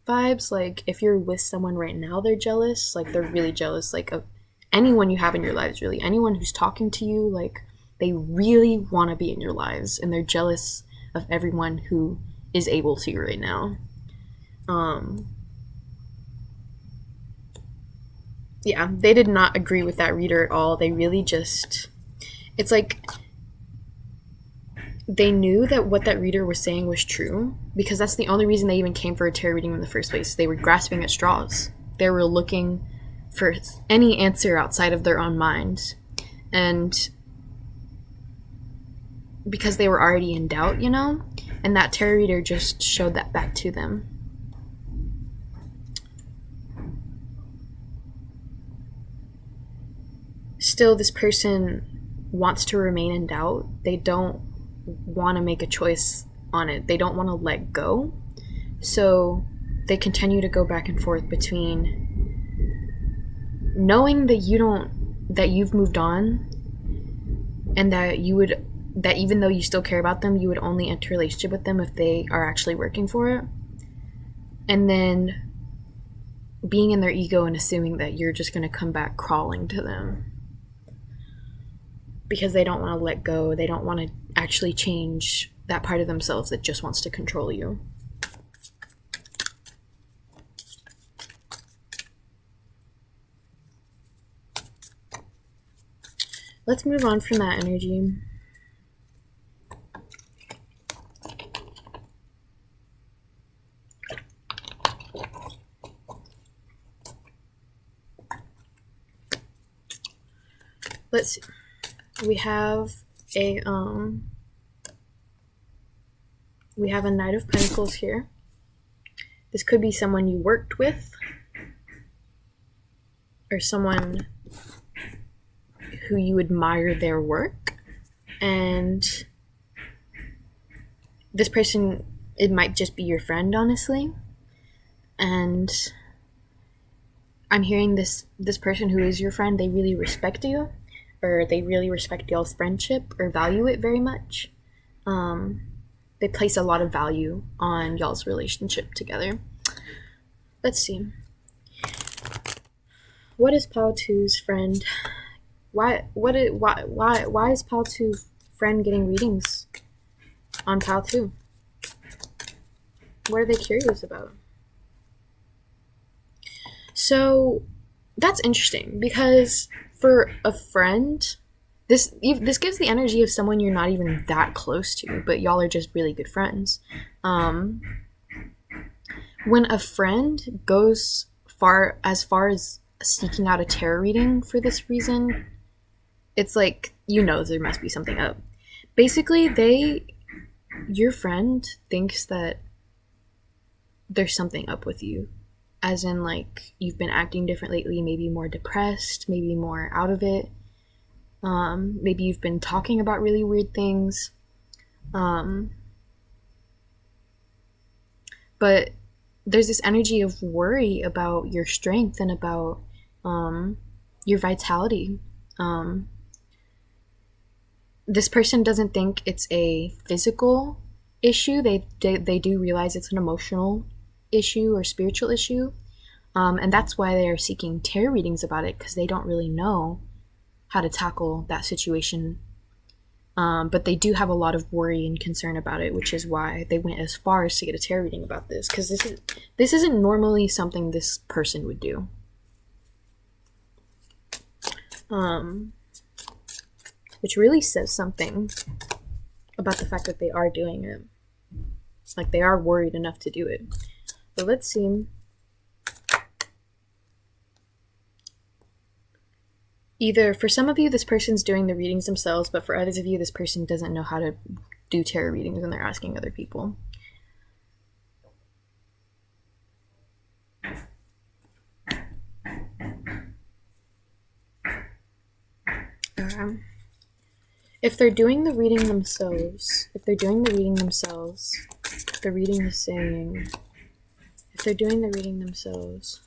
vibes. Like, if you're with someone right now, they're jealous. Like, they're really jealous, like, of anyone you have in your lives, really. Anyone who's talking to you, like, they really want to be in your lives, and they're jealous of everyone who is able to right now. Yeah, they did not agree with that reader at all. They really just, it's like they knew that what that reader was saying was true, because that's the only reason they even came for a tarot reading in the first place. They were grasping at straws. They were looking for any answer outside of their own minds. And because they were already in doubt, you know, and that tarot reader just showed that back to them. Still, this person wants to remain in doubt. They don't want to make a choice on it. They don't want to let go. So they continue to go back and forth between knowing that you've moved on, and that even though you still care about them, you would only enter a relationship with them if they are actually working for it. And then being in their ego and assuming that you're just going to come back crawling to them, because they don't want to let go. They don't want to actually change that part of themselves that just wants to control you. Let's move on from that energy. Let's see. We have a Knight of Pentacles here. This could be someone you worked with, or someone who you admire their work. And this person, it might just be your friend, honestly. And I'm hearing this person who is your friend, they really respect you, or they really respect y'all's friendship, or value it very much. They place a lot of value on y'all's relationship together. Let's see. What is Pile 2's friend? Why is Pile 2's friend getting readings on Pile 2? What are they curious about? So that's interesting, because for a friend, this gives the energy of someone you're not even that close to, but y'all are just really good friends. When a friend goes as far as seeking out a tarot reading for this reason, it's like, you know, there must be something up. basically your friend thinks that there's something up with you, as in like you've been acting different lately, maybe more depressed, maybe more out of it. Maybe you've been talking about really weird things. But there's this energy of worry about your strength and about your vitality. This person doesn't think it's a physical issue. They do realize it's an emotional issue or spiritual issue. And that's why they are seeking tarot readings about it, because they don't really know how to tackle that situation. But they do have a lot of worry and concern about it, which is why they went as far as to get a tarot reading about this, because this isn't normally something this person would do. Which really says something about the fact that they are doing it. Like, they are worried enough to do it. But let's see. Either for some of you, this person's doing the readings themselves, but for others of you, this person doesn't know how to do tarot readings and they're asking other people. If they're doing the reading themselves, the reading is saying, if they're doing the reading themselves,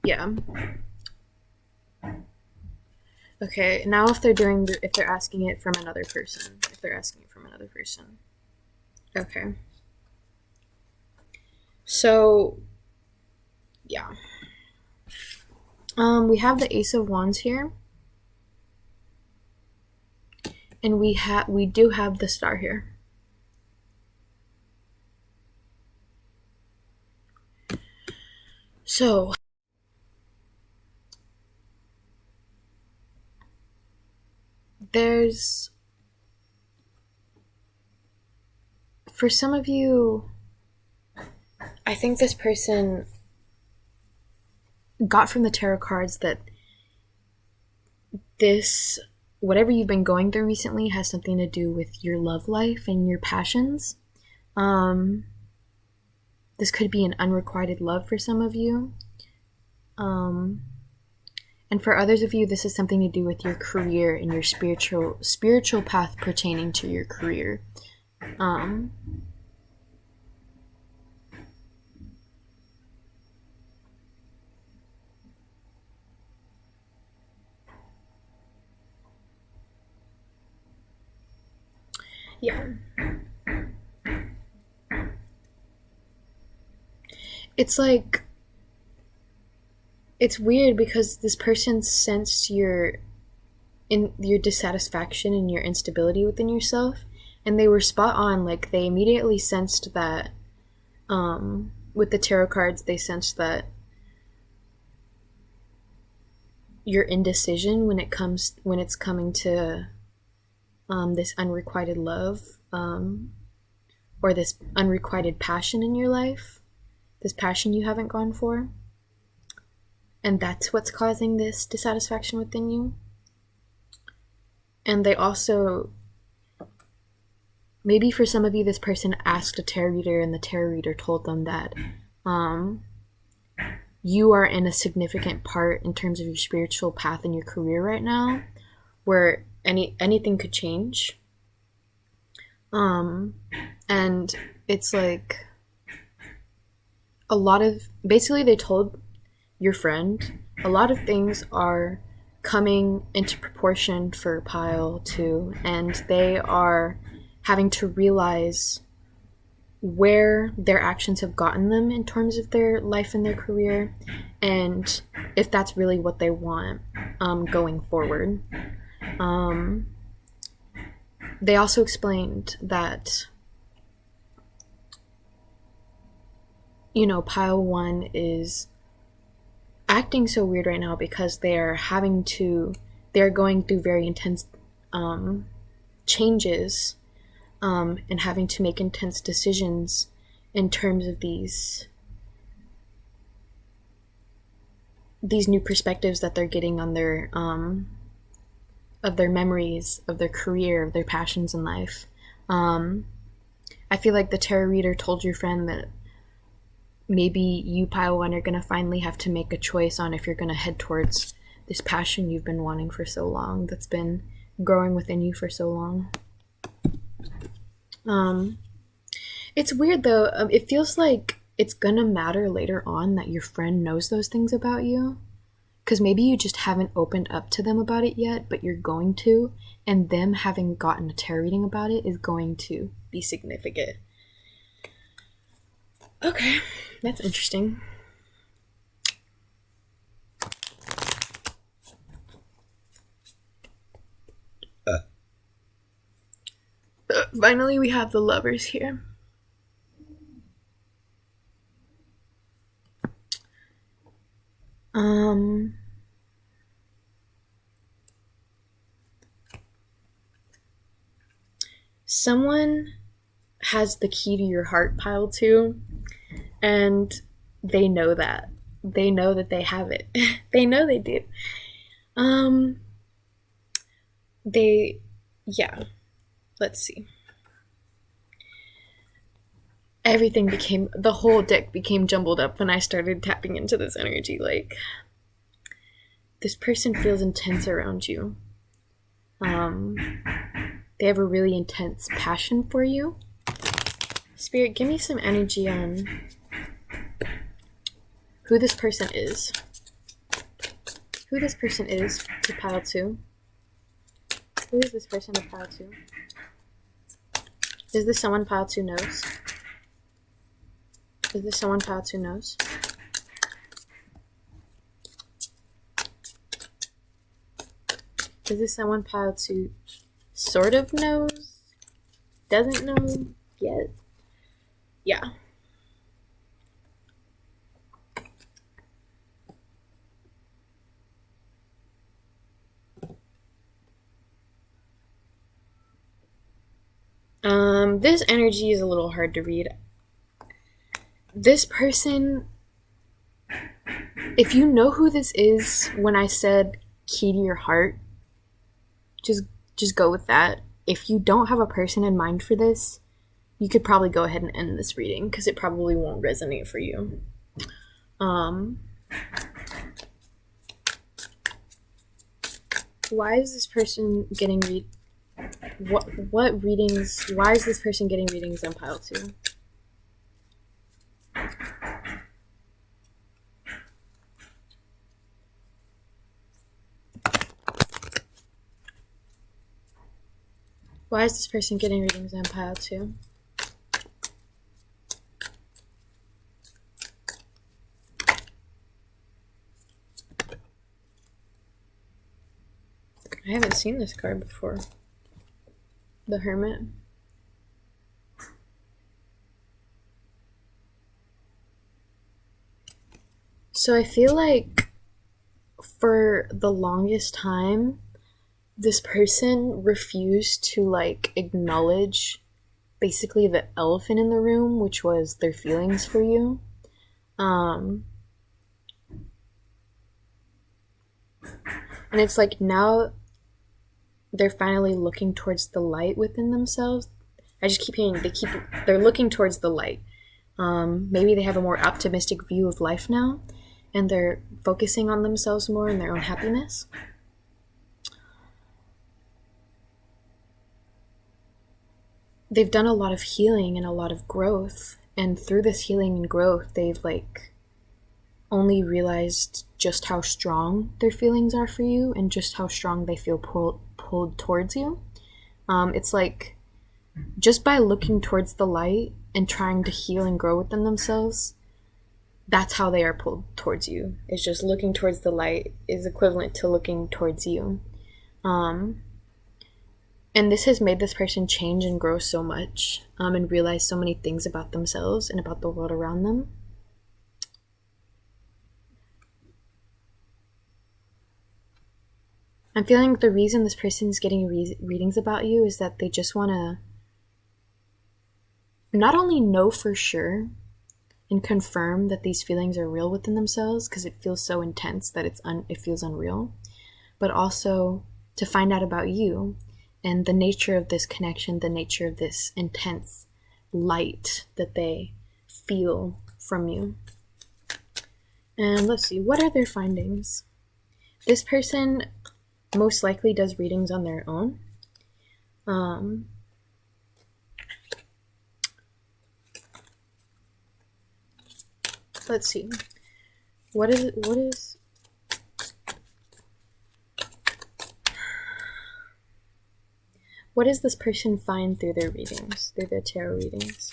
yeah. Okay, now if they're asking it from another person. Okay. So, yeah. We have the Ace of Wands here. And we do have the Star here. So, for some of you, I think this person got from the tarot cards that whatever you've been going through recently has something to do with your love life and your passions. This could be an unrequited love for some of you. And for others of you, this is something to do with your career and your spiritual path pertaining to your career. Yeah. It's like, it's weird because this person sensed your dissatisfaction and your instability within yourself, and they were spot on. Like, they immediately sensed that, with the tarot cards, they sensed that your indecision when it's coming to this unrequited love, or this unrequited passion in your life, this passion you haven't gone for, and that's what's causing this dissatisfaction within you. And they also, maybe for some of you, this person asked a tarot reader and the tarot reader told them that you are in a significant part in terms of your spiritual path in your career right now, where anything could change. And it's like basically they told your friend a lot of things are coming into proportion for pile 2, and they are having to realize where their actions have gotten them in terms of their life and their career, and if that's really what they want going forward. They also explained that, pile 1 is acting so weird right now because they're going through very intense changes, and having to make intense decisions in terms of these these new perspectives that they're getting on their of their memories, of their career, of their passions in life. I feel like the tarot reader told your friend that maybe you, pile one, are going to finally have to make a choice on if you're going to head towards this passion you've been wanting for so long, that's been growing within you for so long. It's weird though. It feels like it's gonna matter later on that your friend knows those things about you, because maybe you just haven't opened up to them about it yet, but you're going to, and them having gotten a tarot reading about it is going to be significant. Okay, that's interesting. Finally, we have the Lovers here. Someone has the key to your heart, pile 2, and they know that. They know that they have it. They know they do. Yeah. Let's see. The whole deck became jumbled up when I started tapping into this energy. Like, this person feels intense around you. They have a really intense passion for you. Spirit, give me some energy on who this person is. Who this person is to pile 2. Who is this person to pile 2? Is this someone pile 2 knows? Is this someone pile 2 knows? Is this someone pile 2 sort of knows? Doesn't know yet? Yeah. This energy is a little hard to read. This person, if you know who this is, when I said key to your heart, just go with that. If you don't have a person in mind for this, you could probably go ahead and end this reading, because it probably won't resonate for you. Why is this person getting what readings? Why is this person getting readings on pile 2? Why is this person getting readings on pile 2? I haven't seen this card before. The Hermit. So I feel like for the longest time, this person refused to like acknowledge basically the elephant in the room, which was their feelings for you. And it's like now they're finally looking towards the light within themselves. I just keep hearing they're looking towards the light. Maybe they have a more optimistic view of life now, and they're focusing on themselves more and their own happiness. They've done a lot of healing and a lot of growth, and through this healing and growth, they've like only realized just how strong their feelings are for you and just how strong they feel pulled towards you. It's like just by looking towards the light and trying to heal and grow within themselves, that's how they are pulled towards you. It's just looking towards the light is equivalent to looking towards you. And this has made this person change and grow so much, and realize so many things about themselves and about the world around them. I'm feeling the reason this person is getting readings about you is that they just want to not only know for sure, and confirm that these feelings are real within themselves, because it feels so intense that it feels unreal, but also to find out about you and the nature of this connection, the nature of this intense light that they feel from you. And let's see, what are their findings? This person most likely does readings on their own. Let's see. What is this person find through their readings, through their tarot readings?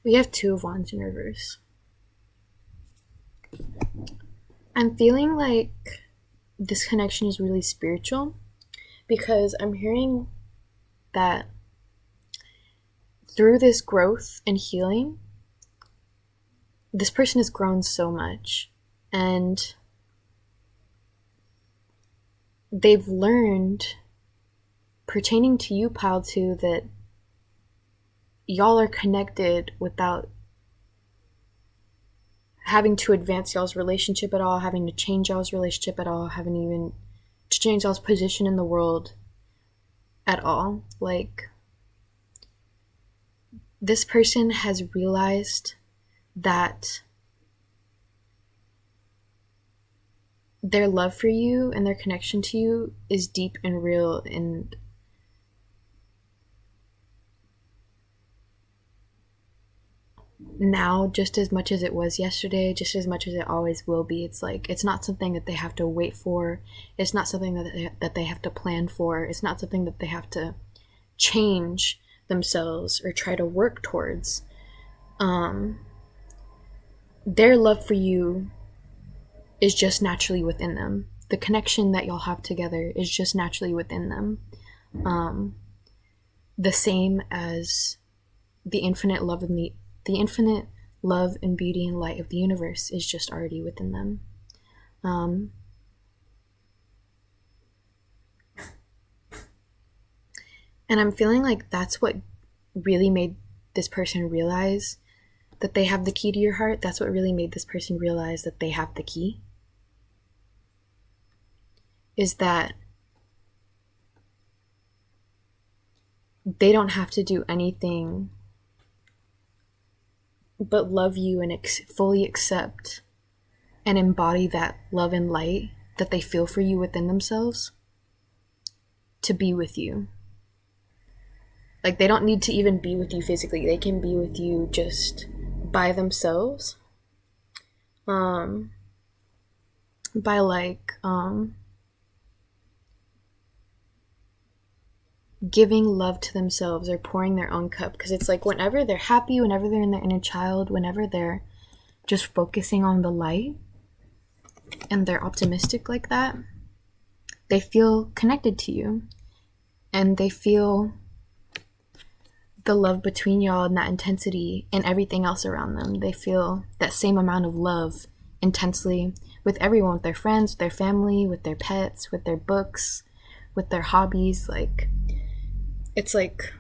We have Two of Wands in reverse. I'm feeling like this connection is really spiritual, because I'm hearing that through this growth and healing, this person has grown so much, and they've learned, pertaining to you, Pile 2, that y'all are connected without having to advance y'all's relationship at all, having to change y'all's relationship at all, having even to change y'all's position in the world at all. Like, this person has realized that their love for you and their connection to you is deep and real, and now, just as much as it was yesterday, just as much as it always will be. It's like, it's not something that they have to wait for. It's not something that they have to plan for. It's not something that they have to change themselves or try to work towards. Their love for you is just naturally within them. The connection that y'all have together is just naturally within them. The same as the infinite love and the infinite love and beauty and light of the universe is just already within them. And I'm feeling like that's what really made this person realize that they have the key to your heart. That's what really made this person realize that they have the key. Is that they don't have to do anything but love you and fully accept and embody that love and light that they feel for you within themselves to be with you. Like, they don't need to even be with you physically. They can be with you just by themselves. By like giving love to themselves or pouring their own cup. Because it's like, whenever they're happy, whenever they're in their inner child, whenever they're just focusing on the light and they're optimistic like that, they feel connected to you, and they feel the love between y'all and that intensity and everything else around them. They feel that same amount of love intensely with everyone, with their friends, with their family, with their pets, with their books, with their hobbies. Like, it's like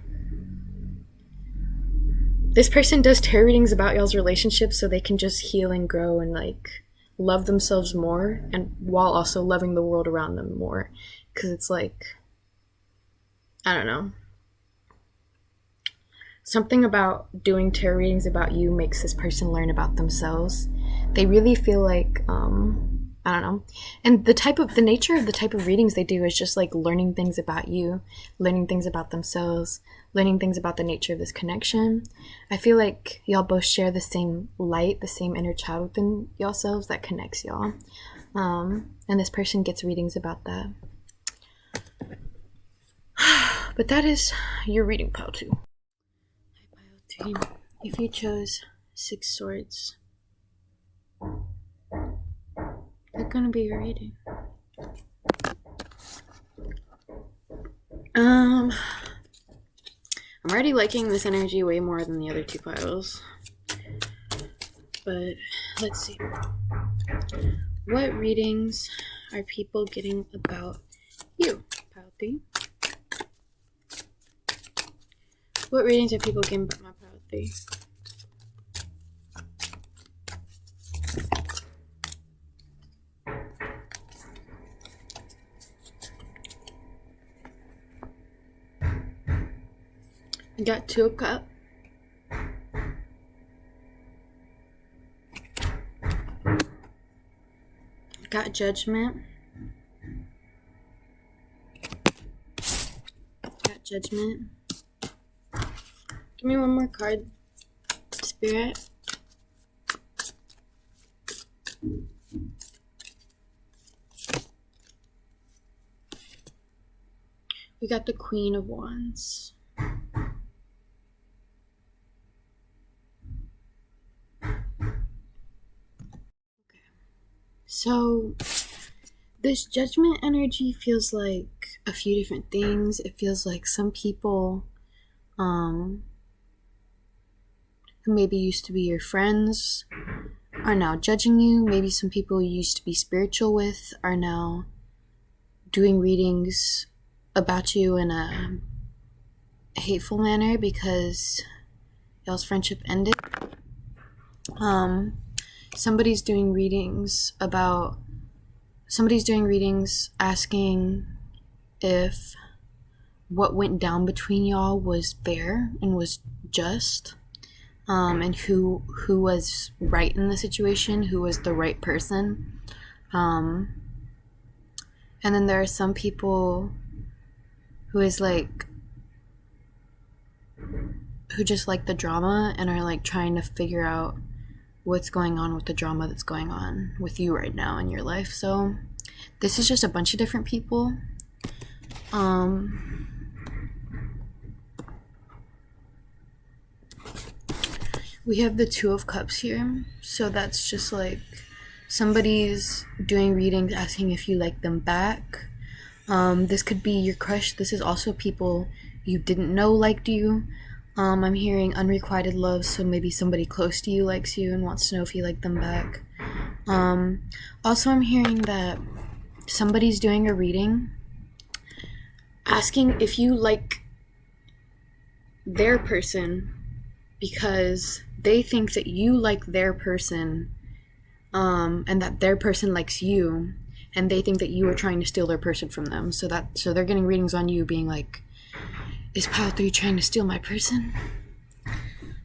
this person does tarot readings about y'all's relationship so they can just heal and grow and like love themselves more, and while also loving the world around them more. Because it's like, I don't know, something about doing tarot readings about you makes this person learn about themselves. They really feel like I don't know. And the nature of the type of readings they do is just like learning things about you, learning things about themselves, learning things about the nature of this connection. I feel like y'all both share the same light, the same inner child within yourselves that connects y'all. And this person gets readings about that. But that is your reading, Pile 2. Hi, Pile 3. If you chose 6 Swords, that's gonna be your reading. I'm already liking this energy way more than the other 2 piles. But let's see. What readings are people getting about you? Pile 3. What readings are people getting about my pile 3? We got 2 of Cups. Got Judgment. Got Judgment. Give me one more card, Spirit. We got the Queen of Wands. So this Judgment energy feels like a few different things. It feels like some people who maybe used to be your friends are now judging you. Maybe some people you used to be spiritual with are now doing readings about you in a hateful manner because y'all's friendship ended. Somebody's doing readings asking if what went down between y'all was fair and was just, and who was right in the situation, who was the right person. And then there are some people who just like the drama and are like trying to figure out what's going on with the drama that's going on with you right now in your life. So this is just a bunch of different people. We have the 2 of Cups here. So that's just like somebody's doing readings asking if you like them back. This could be your crush. This is also people you didn't know liked you. I'm hearing unrequited love, so maybe somebody close to you likes you and wants to know if you like them back. Also, I'm hearing that somebody's doing a reading asking if you like their person because they think that you like their person, and that their person likes you, and they think that you are trying to steal their person from them. So they're getting readings on you being like, is pile 3 trying to steal my person?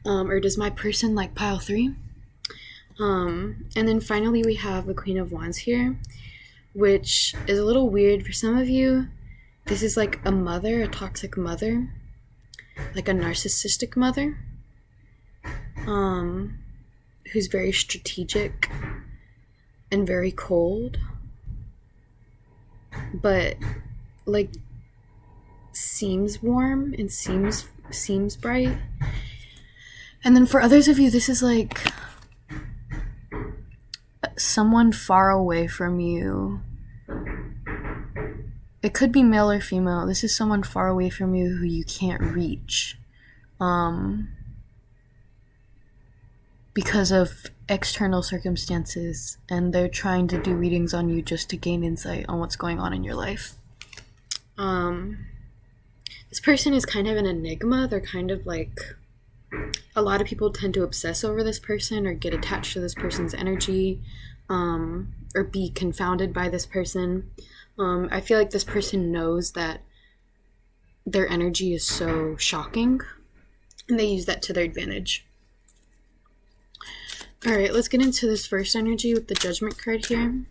Or does my person like pile 3? And then finally we have the Queen of Wands here, which is a little weird for some of you. This is like a mother, a toxic mother, like a narcissistic mother, who's very strategic and very cold, but like seems warm and seems bright. And then for others of you, this is like someone far away from you. It could be male or female. This is someone far away from you who you can't reach because of external circumstances, and they're trying to do readings on you just to gain insight on what's going on in your life. This person is kind of an enigma. They're kind of like, a lot of people tend to obsess over this person or get attached to this person's energy, or be confounded by this person. I feel like this person knows that their energy is so shocking, and they use that to their advantage. All right, let's get into this first energy with the Judgment card here.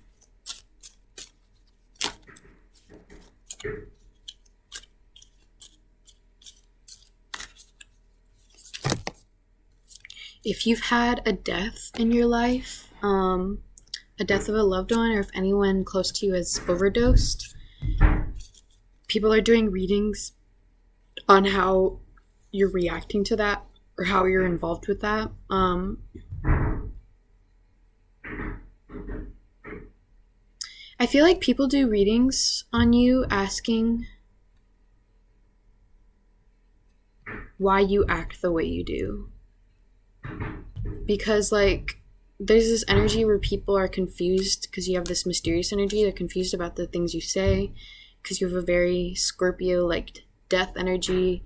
If you've had a death in your life, a death of a loved one, or if anyone close to you has overdosed, people are doing readings on how you're reacting to that or how you're involved with that. I feel like people do readings on you asking why you act the way you do. Because, like, there's this energy where people are confused because you have this mysterious energy. They're confused about the things you say because you have a very Scorpio like death energy,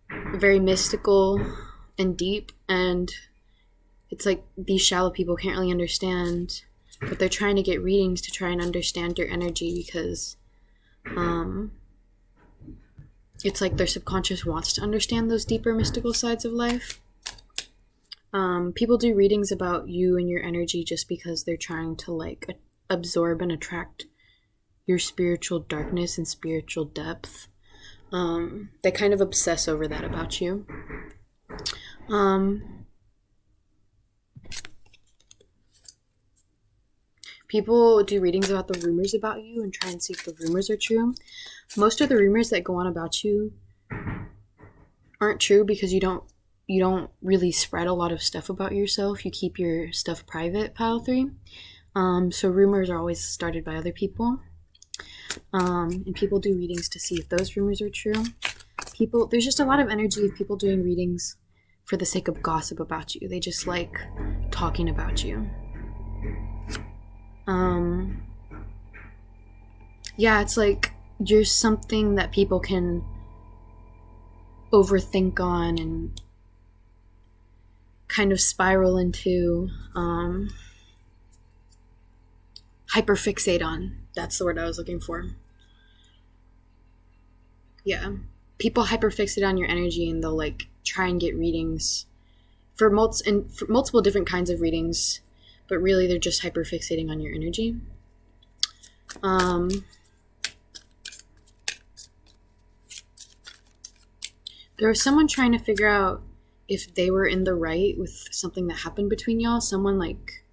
very mystical and deep, and it's like these shallow people can't really understand, but they're trying to get readings to try and understand your energy because it's like their subconscious wants to understand those deeper mystical sides of life. People do readings about you and your energy just because they're trying to like absorb and attract your spiritual darkness and spiritual depth. They kind of obsess over that about you. People do readings about the rumors about you and try and see if the rumors are true. Most of the rumors that go on about you aren't true because you don't really spread a lot of stuff about yourself. You keep your stuff private, pile 3. So rumors are always started by other people. And people do readings to see if those rumors are true. There's just a lot of energy of people doing readings for the sake of gossip about you. They just like talking about you. Yeah, it's like you're something that people can overthink on and kind of spiral into, hyperfixate on. That's the word I was looking for. Yeah. People hyperfixate on your energy and they'll like try and get readings for multiple different kinds of readings, but really they're just hyperfixating on your energy. There was someone trying to figure out if they were in the right with something that happened between y'all. Someone like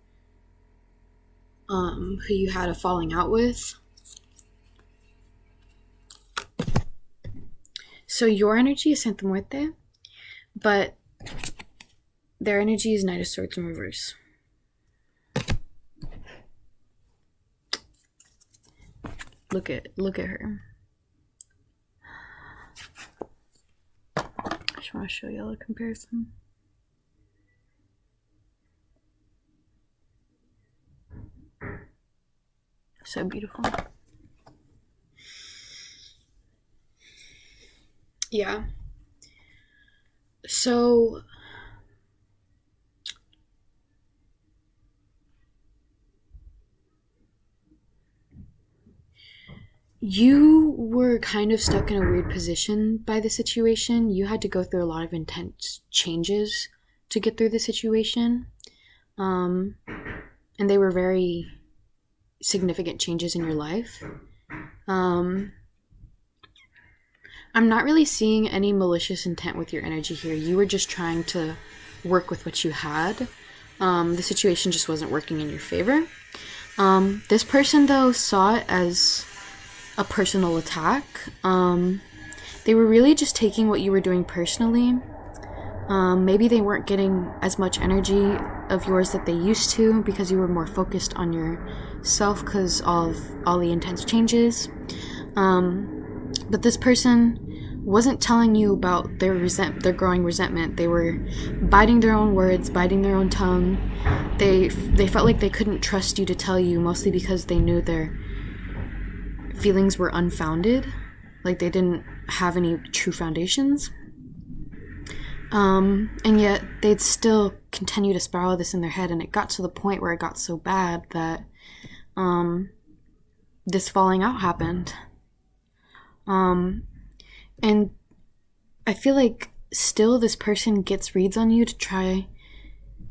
who you had a falling out with. So your energy is Santa Muerte, but their energy is Knight of Swords in reverse. Look at her. I just want to show y'all a comparison. So beautiful. Yeah. So you were kind of stuck in a weird position by the situation. You had to go through a lot of intense changes to get through the situation. And they were very significant changes in your life. I'm not really seeing any malicious intent with your energy here. You were just trying to work with what you had. The situation just wasn't working in your favor. This person, though, saw it as a personal attack. They were really just taking what you were doing personally. Maybe they weren't getting as much energy of yours that they used to because you were more focused on yourself because of all the intense changes. But this person wasn't telling you about their growing resentment. They were biting their own words, biting their own tongue. They felt like they couldn't trust you to tell you, mostly because they knew their feelings were unfounded, like they didn't have any true foundations. And yet they'd still continue to spiral this in their head, and it got to the point where it got so bad that this falling out happened. And I feel like still this person gets reads on you to try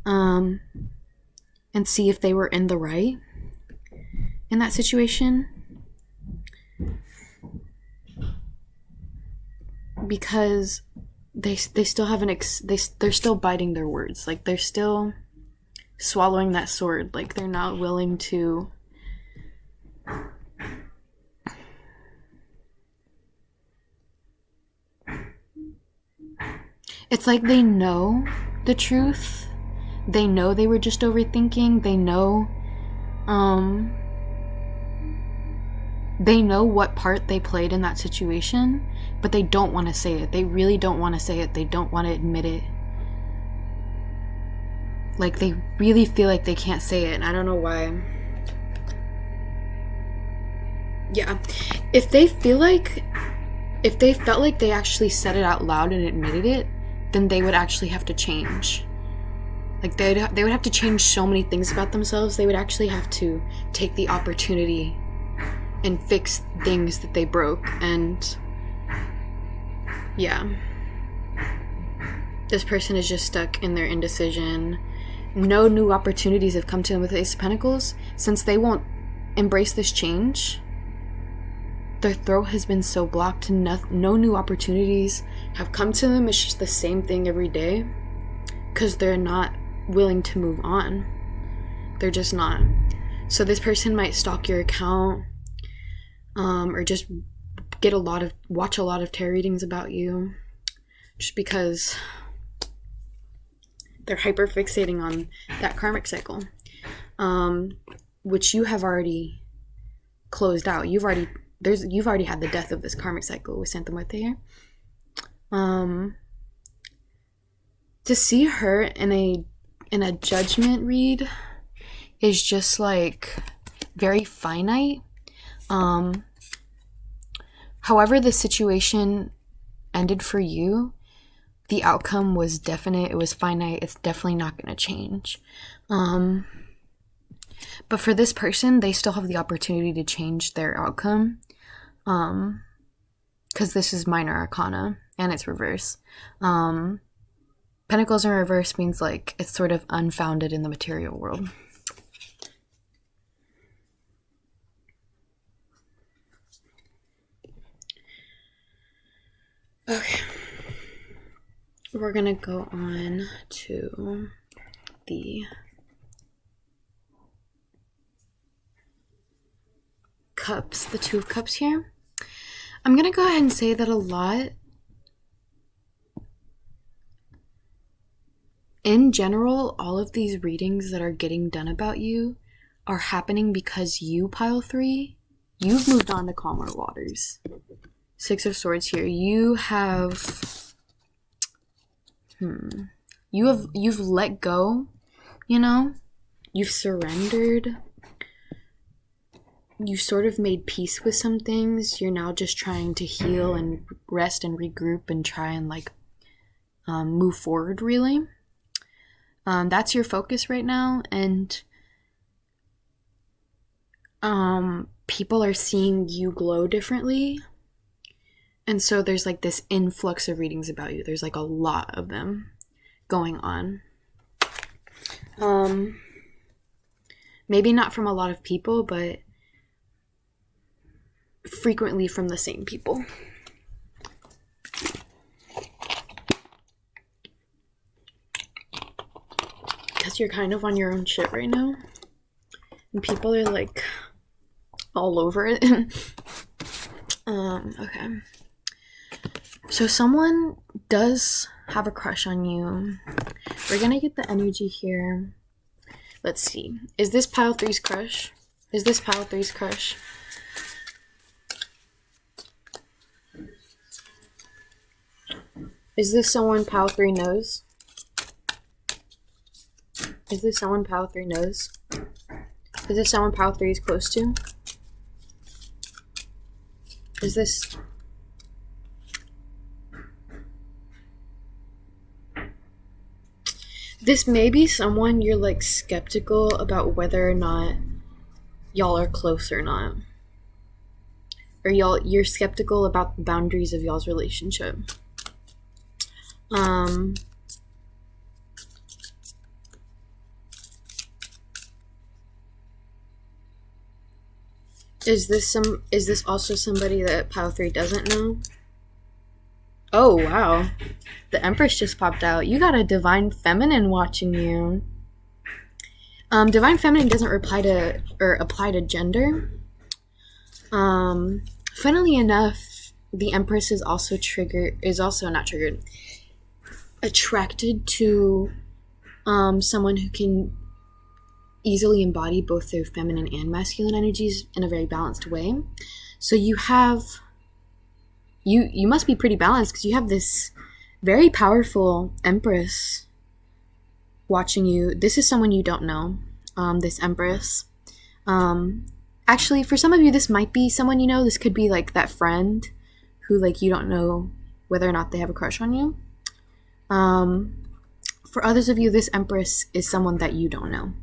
and see if they were in the right in that situation, because they still haven't they're still biting their words. Like they're still swallowing that sword. Like they're not willing to it's like they know the truth. They know they were just overthinking. They know what part they played in that situation, but they don't want to say it. They really don't want to say it. They don't want to admit it. Like, they really feel like they can't say it, and I don't know why. Yeah, if they felt like they actually said it out loud and admitted it, then they would actually have to change. Like, they would have to change so many things about themselves. They would actually have to take the opportunity and fix things that they broke. And yeah, this person is just stuck in their indecision. No new opportunities have come to them with the Ace of Pentacles. Since they won't embrace this change, their throat has been so blocked. No new opportunities have come to them. It's just the same thing every day because they're not willing to move on. They're just not. So this person might stalk your account, or just watch a lot of tarot readings about you, just because they're hyper fixating on that karmic cycle, which you have already closed out. You've already had the death of this karmic cycle with Santa Muerte here. To see her in a judgment read is just like very finite. However the situation ended for you, the outcome was definite. It was finite. It's definitely not going to change. But for this person, they still have the opportunity to change their outcome. Because this is minor arcana and it's reverse. Pentacles in reverse means like it's sort of unfounded in the material world. Okay. We're gonna go on to the cups, the Two of Cups here. I'm gonna go ahead and say that a lot, in general, all of these readings that are getting done about you are happening because you, Pile 3, you've moved on to calmer waters. Six of Swords here. You've let go, you know? You've surrendered. You sort of made peace with some things. You're now just trying to heal and rest and regroup and try and move forward, really. That's your focus right now, and people are seeing you glow differently. And so there's like this influx of readings about you. There's like a lot of them going on. Maybe not from a lot of people, but frequently from the same people. Because you're kind of on your own shit right now. And people are like all over it. Okay. So someone does have a crush on you. We're gonna get the energy here. Let's see. Is this Pile 3's crush? Is this Pile 3's crush? Is this someone Pile 3 knows? Is this someone Pile 3 knows? Is this someone Pile 3 is close to? Is this... This may be someone you're like skeptical about whether or not y'all are close or not. Or you're skeptical about the boundaries of y'all's relationship. Is this also somebody that Pile 3 doesn't know? Oh, wow. The Empress just popped out. You got a Divine Feminine watching you. Divine Feminine doesn't apply to gender. Funnily enough, the Empress is also attracted to someone who can easily embody both their feminine and masculine energies in a very balanced way. So you must be pretty balanced because you have this very powerful Empress watching you. This is someone you don't know, this Empress. Actually, for some of you, this might be someone you know. This could be like that friend who like you don't know whether or not they have a crush on you. For others of you, this Empress is someone that you don't know.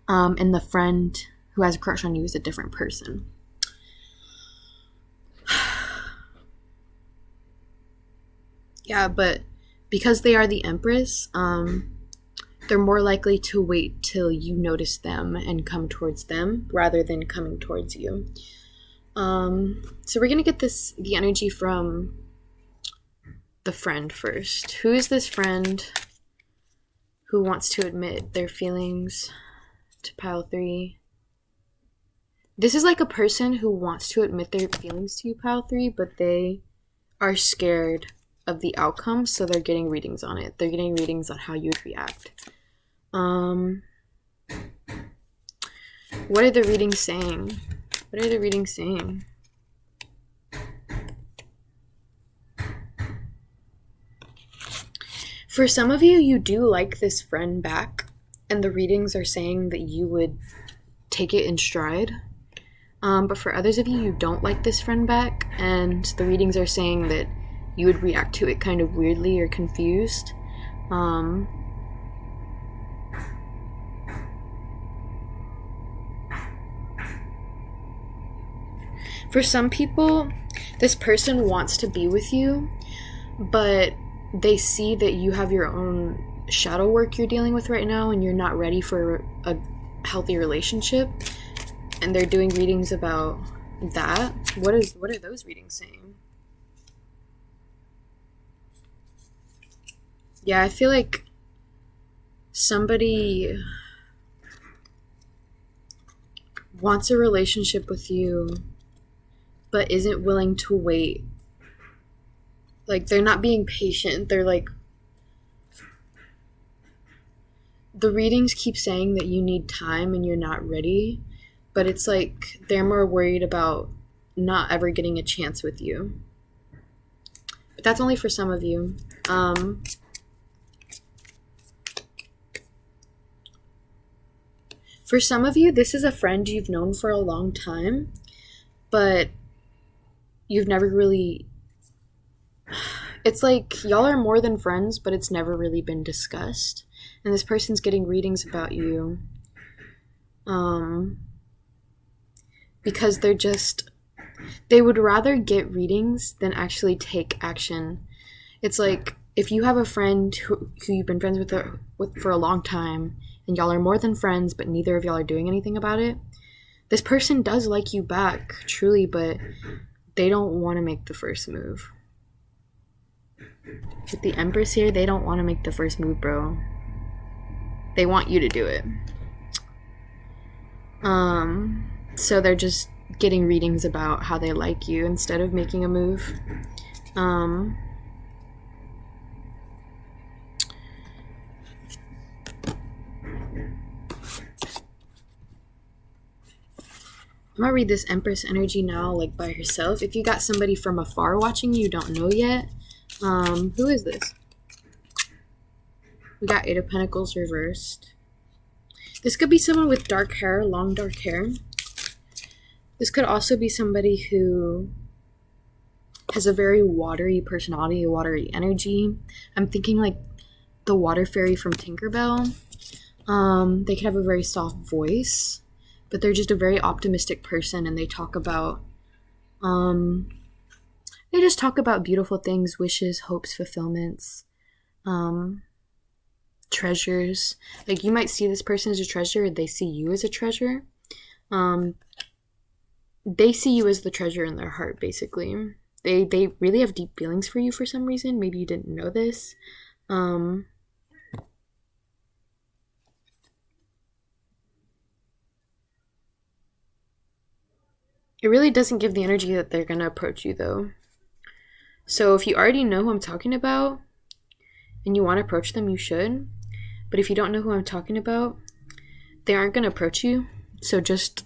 And the friend who has a crush on you is a different person. Yeah, but because they are the Empress, they're more likely to wait till you notice them and come towards them rather than coming towards you. So we're gonna get the energy from the friend first. Who is this friend who wants to admit their feelings to pile 3? This is like a person who wants to admit their feelings to you, pile 3, but they are scared of the outcome, so they're getting readings on it. They're getting readings on how you would react. What are the readings saying? What are the readings saying? For some of you, you do like this friend back, and the readings are saying that you would take it in stride. But for others of you, you don't like this friend back, and the readings are saying that you would react to it kind of weirdly or confused. For some people, this person wants to be with you, but they see that you have your own shadow work you're dealing with right now and you're not ready for a healthy relationship, and they're doing readings about that. What are those readings saying? Yeah, I feel like somebody wants a relationship with you but isn't willing to wait. Like, they're not being patient. They're like, the readings keep saying that you need time and you're not ready, but it's like they're more worried about not ever getting a chance with you. But that's only for some of you. For some of you, this is a friend you've known for a long time, but you've never really... It's like y'all are more than friends, but it's never really been discussed. And this person's getting readings about you because they would rather get readings than actually take action. It's like if you have a friend who you've been friends with for a long time, and y'all are more than friends, but neither of y'all are doing anything about it, this person does like you back, truly, but they don't want to make the first move. With the Empress here, they don't want to make the first move, bro. They want you to do it. So they're just getting readings about how they like you instead of making a move. I'm gonna read this Empress energy now, like by herself. If you got somebody from afar watching you don't know yet, who is this? We got 8 of Pentacles reversed. This could be someone with dark hair, long dark hair. This could also be somebody who has a very watery personality, a watery energy. I'm thinking like the water fairy from Tinkerbell. They could have a very soft voice, but they're just a very optimistic person, and they talk about beautiful things, wishes, hopes, fulfillments, treasures. Like, you might see this person as a treasure, they see you as a treasure. They see you as the treasure in their heart, basically. They really have deep feelings for you for some reason. Maybe you didn't know this. It really doesn't give the energy that they're gonna approach you, though. So if you already know who I'm talking about and you want to approach them, you should. But if you don't know who I'm talking about, they aren't gonna approach you. So just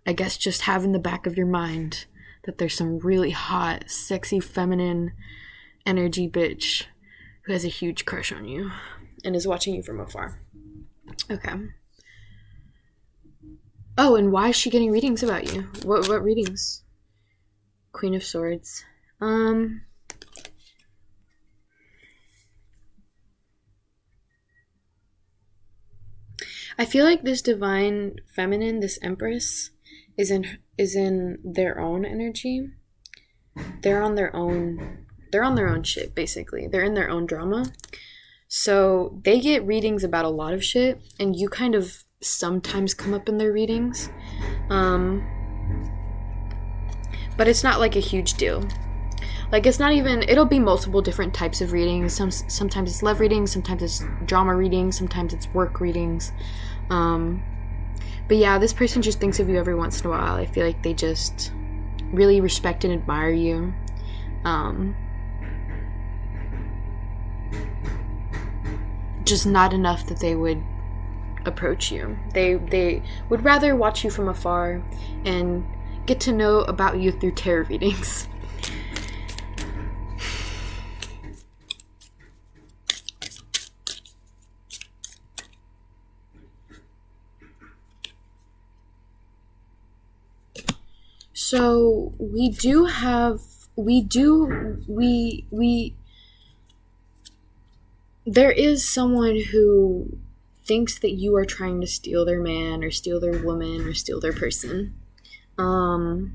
have in the back of your mind that there's some really hot, sexy, feminine energy bitch who has a huge crush on you. and is watching you from afar. Okay. Oh, and why is she getting readings about you? What readings? Queen of Swords. I feel like this divine feminine, this empress, is in their own energy. They're on their own shit, basically. They're in their own drama. So they get readings about a lot of shit, and you kind of sometimes come up in their readings. But it's not like a huge deal. Like, it's not even, it'll be multiple different types of readings. Sometimes it's love readings, sometimes it's drama readings, sometimes it's work readings. But yeah, this person just thinks of you every once in a while. I feel like they just really respect and admire you. Just not enough that they would approach you. They would rather watch you from afar and get to know about you through tarot readings. So there is someone who thinks that you are trying to steal their man or steal their woman or steal their person. For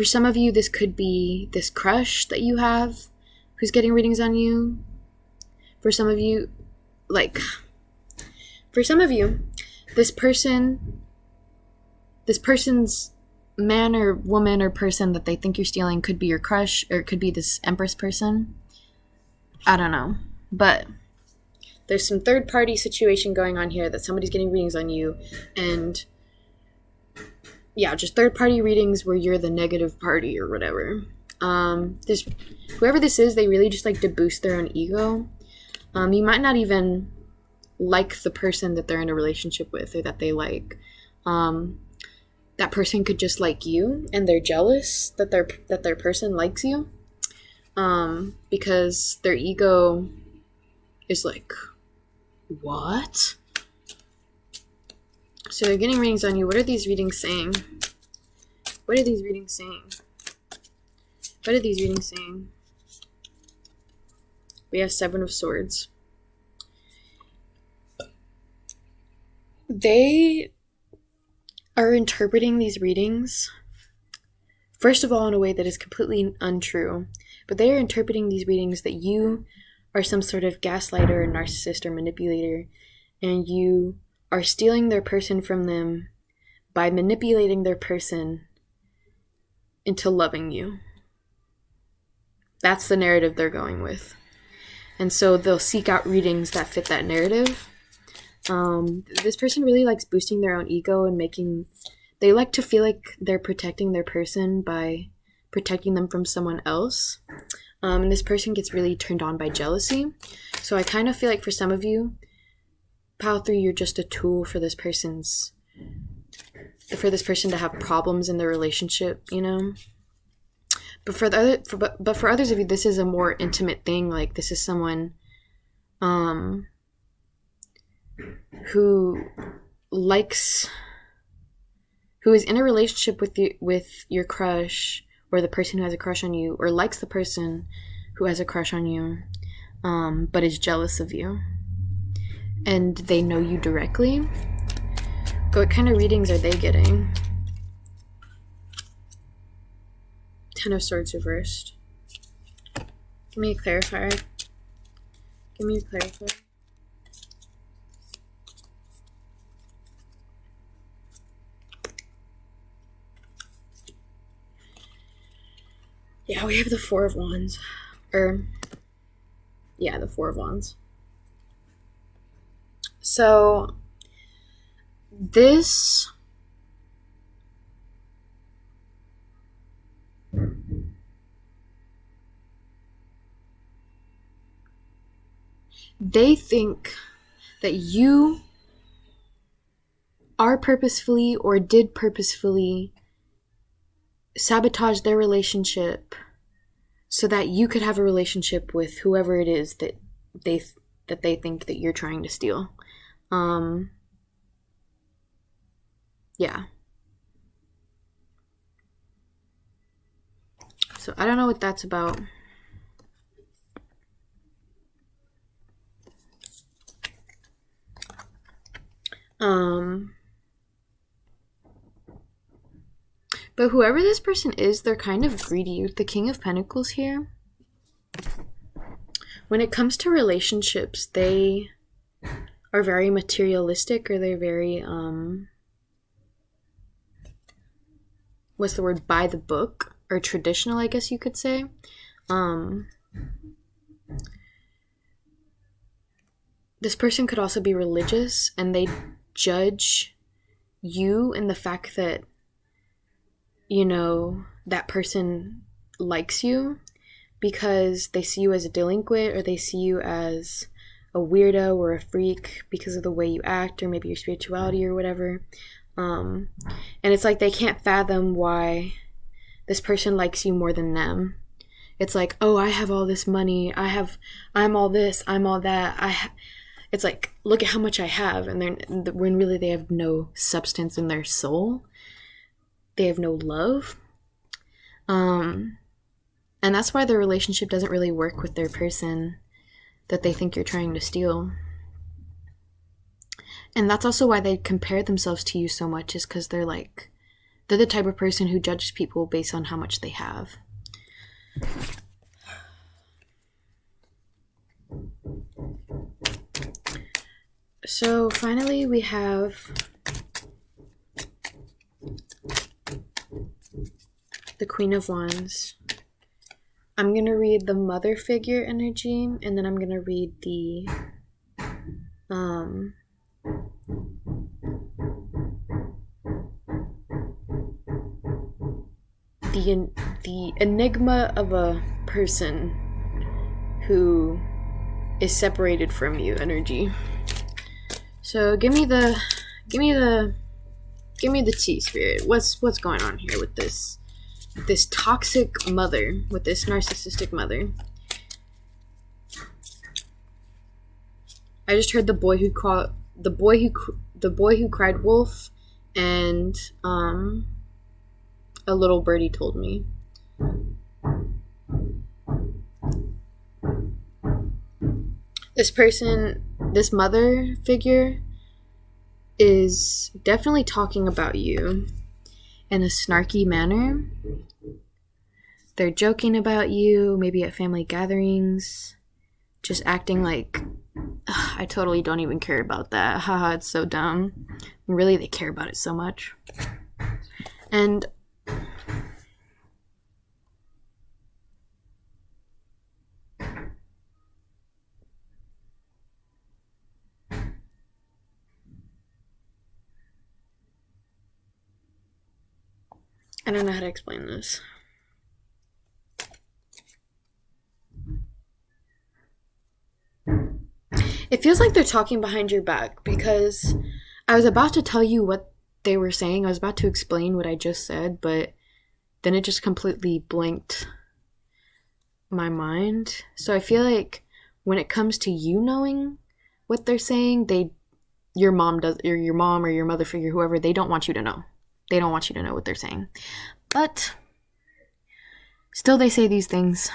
some of you, this could be this crush that you have who's getting readings on you. For some of you, this person's man or woman or person that they think you're stealing could be your crush, or it could be this Empress person. I don't know. But there's some third-party situation going on here that somebody's getting readings on you, and yeah, just third-party readings where you're the negative party or whatever. Whoever this is, they really just like to boost their own ego. You might not even like the person that they're in a relationship with or that they like. That person could just like you, and they're jealous that their person likes you, because their ego is like, what? So they're getting readings on you. What are these readings saying? What are these readings saying? What are these readings saying? We have Seven of Swords. They are interpreting these readings, first of all, in a way that is completely untrue. But they are interpreting these readings that you are some sort of gaslighter or narcissist or manipulator, and you are stealing their person from them by manipulating their person into loving you. That's the narrative they're going with. And so they'll seek out readings that fit that narrative. This person really likes boosting their own ego and they like to feel like they're protecting their person by protecting them from someone else. And this person gets really turned on by jealousy. So I kind of feel like for some of you, Pile 3, you're just a tool for this person to have problems in their relationship, you know? But for others of you, this is a more intimate thing. Like, this is someone who is in a relationship with your crush, or the person who has a crush on you, or likes the person who has a crush on you, but is jealous of you, and they know you directly. What kind of readings are they getting? Ten of Swords reversed. Give me a clarifier. Yeah, we have the Four of Wands. The Four of Wands. So, they think that you are purposefully or did purposefully sabotage their relationship so that you could have a relationship with whoever it is that they think that you're trying to steal. Yeah. So I don't know what that's about. But whoever this person is, they're kind of greedy. With the King of Pentacles here, when it comes to relationships, they are very materialistic, or they're very, what's the word, by the book, or traditional, I guess you could say. This person could also be religious, and they judge you in the fact that, you know, that person likes you because they see you as a delinquent, or they see you as a weirdo or a freak because of the way you act, or maybe your spirituality or whatever. And it's like they can't fathom why this person likes you more than them. It's like, oh, I have all this money, I'm all this, I'm all that, it's like, look at how much I have, and when really they have no substance in their soul. They have no love. And that's why their relationship doesn't really work with their person that they think you're trying to steal. And that's also why they compare themselves to you so much, is because they're the type of person who judges people based on how much they have. So finally we have the Queen of Wands. I'm going to read the mother figure energy, and then I'm going to read the enigma of a person who is separated from you energy. So give me the tea, Spirit. What's going on here with this toxic mother, with this narcissistic mother? I just heard the boy who cried wolf, and a little birdie told me. This person, this mother figure, is definitely talking about you in a snarky manner. They're joking about you, maybe at family gatherings, just acting like, I totally don't even care about that. Haha, it's so dumb. Really, they care about it so much. And I don't know how to explain this. It feels like they're talking behind your back, because I was about to tell you what they were saying. I was about to explain what I just said, but then it just completely blanked my mind. So I feel like when it comes to you knowing what they're saying, your mom or your mother figure, whoever, they don't want you to know. They don't want you to know what they're saying. But still, they say these things.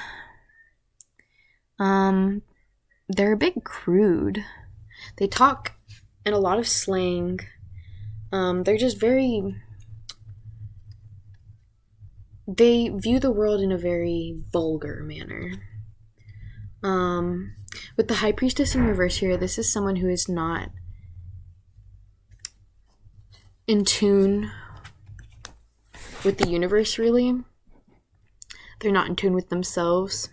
They're a bit crude. They talk in a lot of slang. They're just they view the world in a very vulgar manner. With the High Priestess in reverse here, this is someone who is not in tune with the universe, really. They're not in tune with themselves.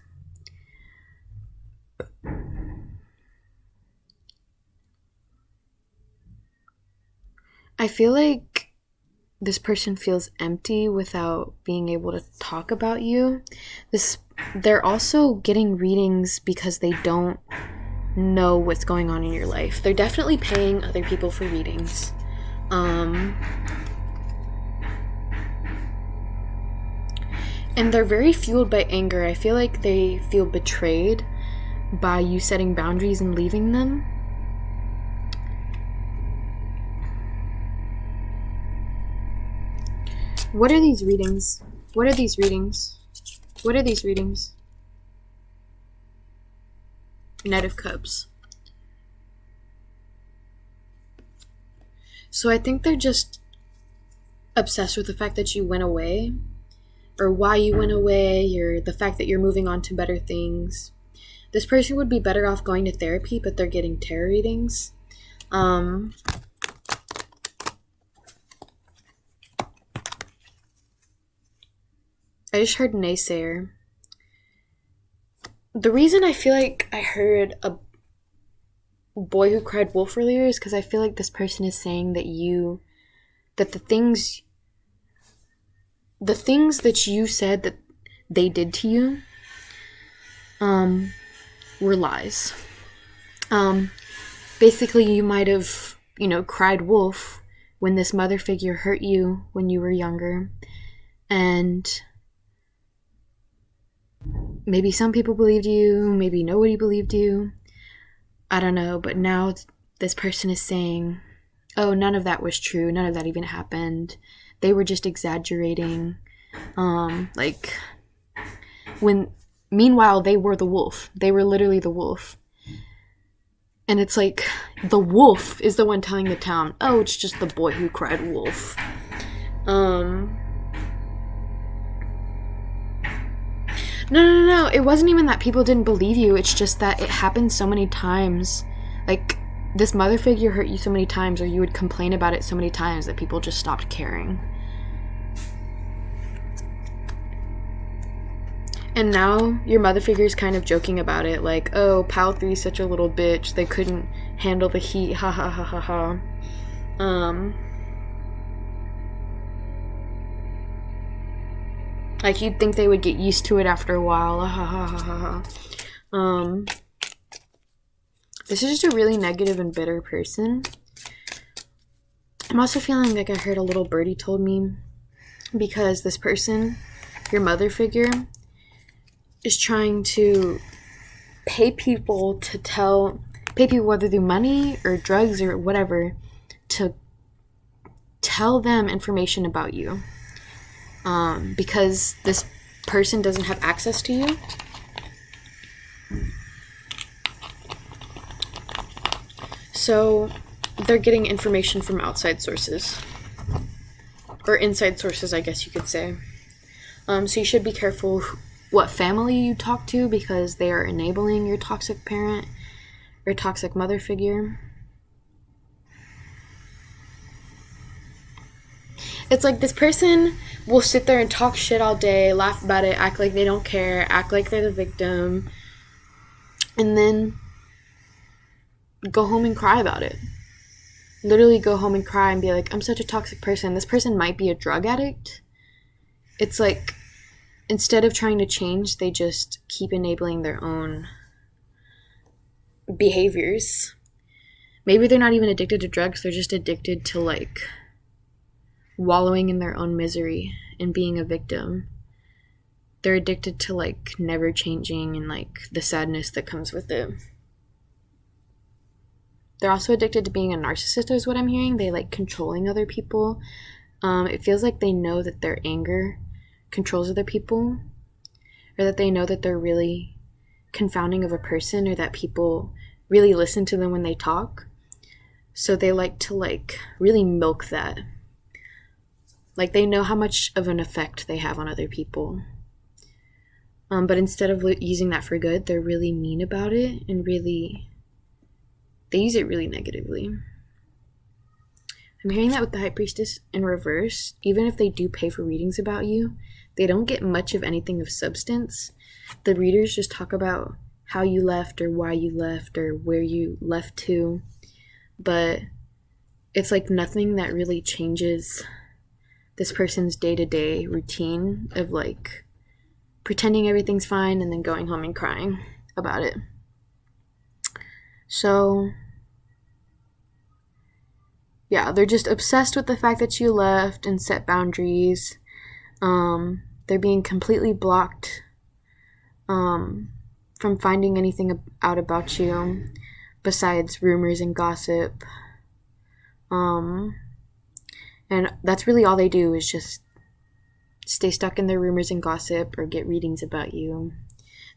I feel like this person feels empty without being able to talk about you. They're also getting readings because they don't know what's going on in your life. They're definitely paying other people for readings. And they're very fueled by anger. I feel like they feel betrayed by you setting boundaries and leaving them. What are these readings? What are these readings? What are these readings? Knight of Cups. So I think they're just obsessed with the fact that you went away, or why you went away, or the fact that you're moving on to better things. This person would be better off going to therapy, but they're getting tarot readings. I just heard naysayer. The reason I feel like I heard a boy who cried wolf earlier is because I feel like this person is saying that the things that you said that they did to you were lies. Basically, you might have, cried wolf when this mother figure hurt you when you were younger, and maybe some people believed you, maybe nobody believed you. I don't know, but now this person is saying, oh, none of that was true, none of that even happened. They were just exaggerating. Meanwhile, they were the wolf. They were literally the wolf. And it's like, the wolf is the one telling the town, oh, it's just the boy who cried wolf. No. It wasn't even that people didn't believe you. It's just that it happened so many times. Like, this mother figure hurt you so many times, or you would complain about it so many times that people just stopped caring. And now your mother figure is kind of joking about it, like, oh, Pal 3's such a little bitch. They couldn't handle the heat. Ha ha ha ha ha. Like, you'd think they would get used to it after a while. Ha ha ha ha ha. This is just a really negative and bitter person. I'm also feeling like I heard a little birdie told me, because this person, your mother figure, is trying to pay people whether through money or drugs or whatever, to tell them information about you. Because this person doesn't have access to you. So they're getting information from outside sources. Or inside sources, I guess you could say. So you should be careful what family you talk to, because they are enabling your toxic parent or toxic mother figure. It's like this person will sit there and talk shit all day, laugh about it, act like they don't care, act like they're the victim, and then go home and cry about it. Literally go home and cry and be like, I'm such a toxic person. This person might be a drug addict. It's like, instead of trying to change, they just keep enabling their own behaviors. Maybe they're not even addicted to drugs, they're just addicted to, like, wallowing in their own misery and being a victim. They're addicted to, like, never changing and, like, the sadness that comes with it. They're also addicted to being a narcissist, is what I'm hearing. They like controlling other people. It feels like they know that their anger controls other people, or that they know that they're really confounding of a person, or that people really listen to them when they talk. So they like to, like, really milk that. Like, they know how much of an effect they have on other people. But instead of using that for good, they're really mean about it, and they use it really negatively. I'm hearing that with the High Priestess in reverse. Even if they do pay for readings about you, they don't get much of anything of substance. The readers just talk about how you left, or why you left, or where you left to. But it's like nothing that really changes this person's day-to-day routine of, like, pretending everything's fine and then going home and crying about it. So, yeah, they're just obsessed with the fact that you left and set boundaries. They're being completely blocked from finding anything out about you besides rumors and gossip. And that's really all they do, is just stay stuck in their rumors and gossip or get readings about you.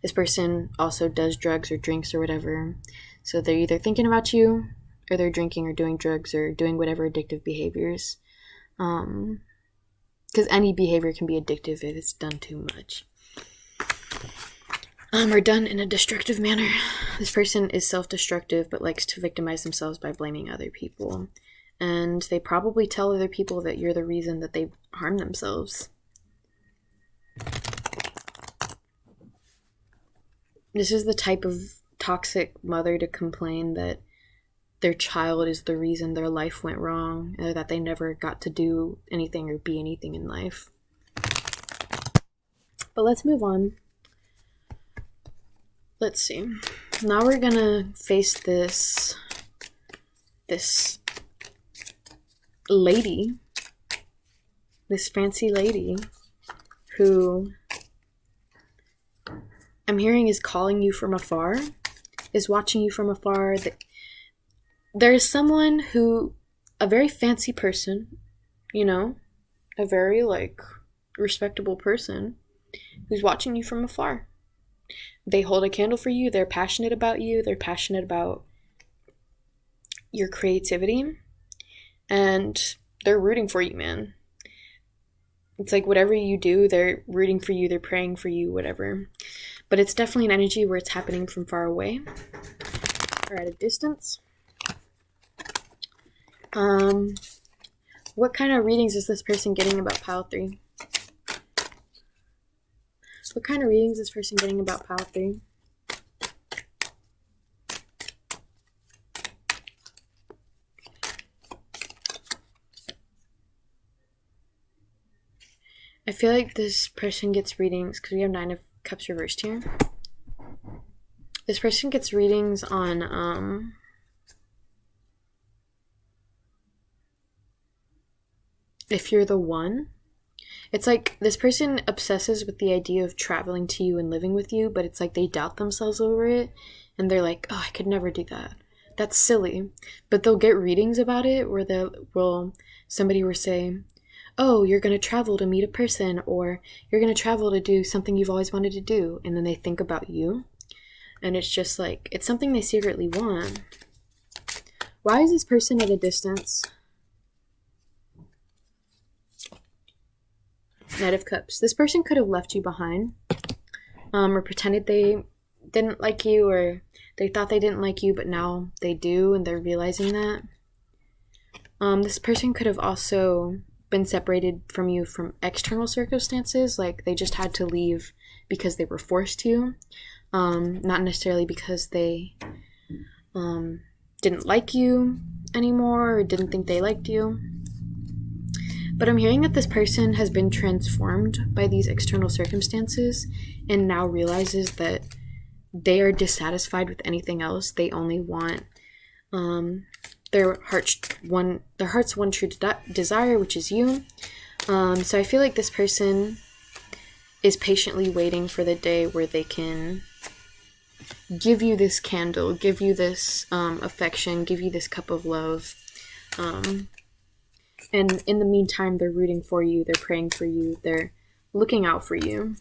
This person also does drugs or drinks or whatever. So they're either thinking about you, or they're drinking or doing drugs or doing whatever addictive behaviors. Because any behavior can be addictive if it's done too much. Or done in a destructive manner. This person is self-destructive but likes to victimize themselves by blaming other people. And they probably tell other people that you're the reason that they harm themselves. This is the type of toxic mother to complain that their child is the reason their life went wrong, or that they never got to do anything or be anything in life. But let's move on. Let's see. Now we're gonna face this lady, this fancy lady who I'm hearing is calling you from afar, is watching you from afar. There is someone who, a very fancy person, you know, a very respectable person who's watching you from afar. They hold a candle for you. They're passionate about you. They're passionate about your creativity. And they're rooting for you, man. It's like whatever you do, they're rooting for you. They're praying for you, whatever. But it's definitely an energy where it's happening from far away or at a distance. What kind of readings is this person getting about pile 3? What kind of readings is this person getting about pile 3? I feel like this person gets readings, because we have 9 of Cups reversed here. This person gets readings on, if you're the one. It's like this person obsesses with the idea of traveling to you and living with you, but it's like they doubt themselves over it, and they're like, oh, I could never do that. That's silly. But they'll get readings about it where somebody will say, oh, you're going to travel to meet a person, or you're going to travel to do something you've always wanted to do. And then they think about you. And it's just like, it's something they secretly want. Why is this person at a distance? Knight of Cups. This person could have left you behind, or pretended they didn't like you, or they thought they didn't like you, but now they do, and they're realizing that. This person could have also been separated from you from external circumstances, like they just had to leave because they were forced to, not necessarily because they didn't like you anymore or didn't think they liked you. But I'm hearing that this person has been transformed by these external circumstances and now realizes that they are dissatisfied with anything else. They only want their heart's one true desire, which is you. So I feel like this person is patiently waiting for the day where they can give you this candle, give you this affection, give you this cup of love. And in the meantime, they're rooting for you, they're praying for you, they're looking out for you.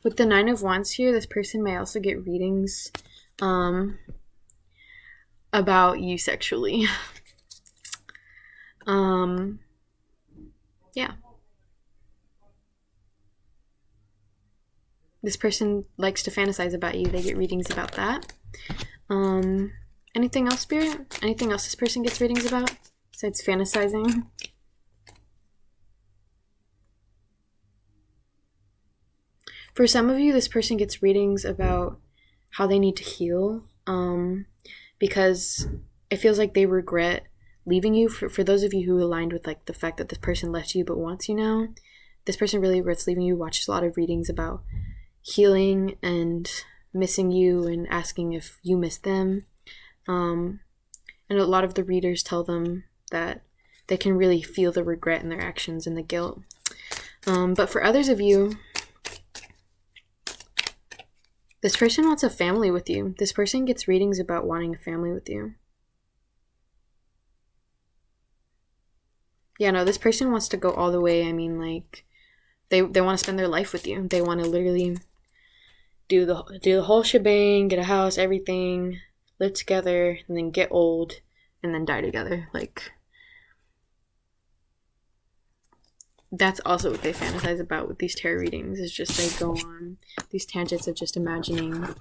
With the 9 of Wands here, this person may also get readings about you sexually. Yeah. This person likes to fantasize about you. They get readings about that. Anything else, Spirit? Anything else this person gets readings about besides fantasizing? For some of you, this person gets readings about how they need to heal, because it feels like they regret leaving you. For those of you who aligned with like the fact that this person left you but wants you now, this person really regrets leaving you. Watches a lot of readings about healing and missing you and asking if you miss them. And a lot of the readers tell them that they can really feel the regret in their actions and the guilt. But for others of you, this person wants a family with you. This person gets readings about wanting a family with you. Yeah, no, this person wants to go all the way. I mean, like, they want to spend their life with you. They want to literally do the whole shebang, get a house, everything, live together, and then get old, and then die together. Like, that's also what they fantasize about with these tarot readings. Is just they go on these tangents of just imagining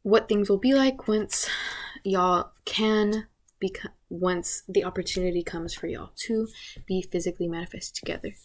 what things will be like once y'all can once the opportunity comes for y'all to be physically manifest together.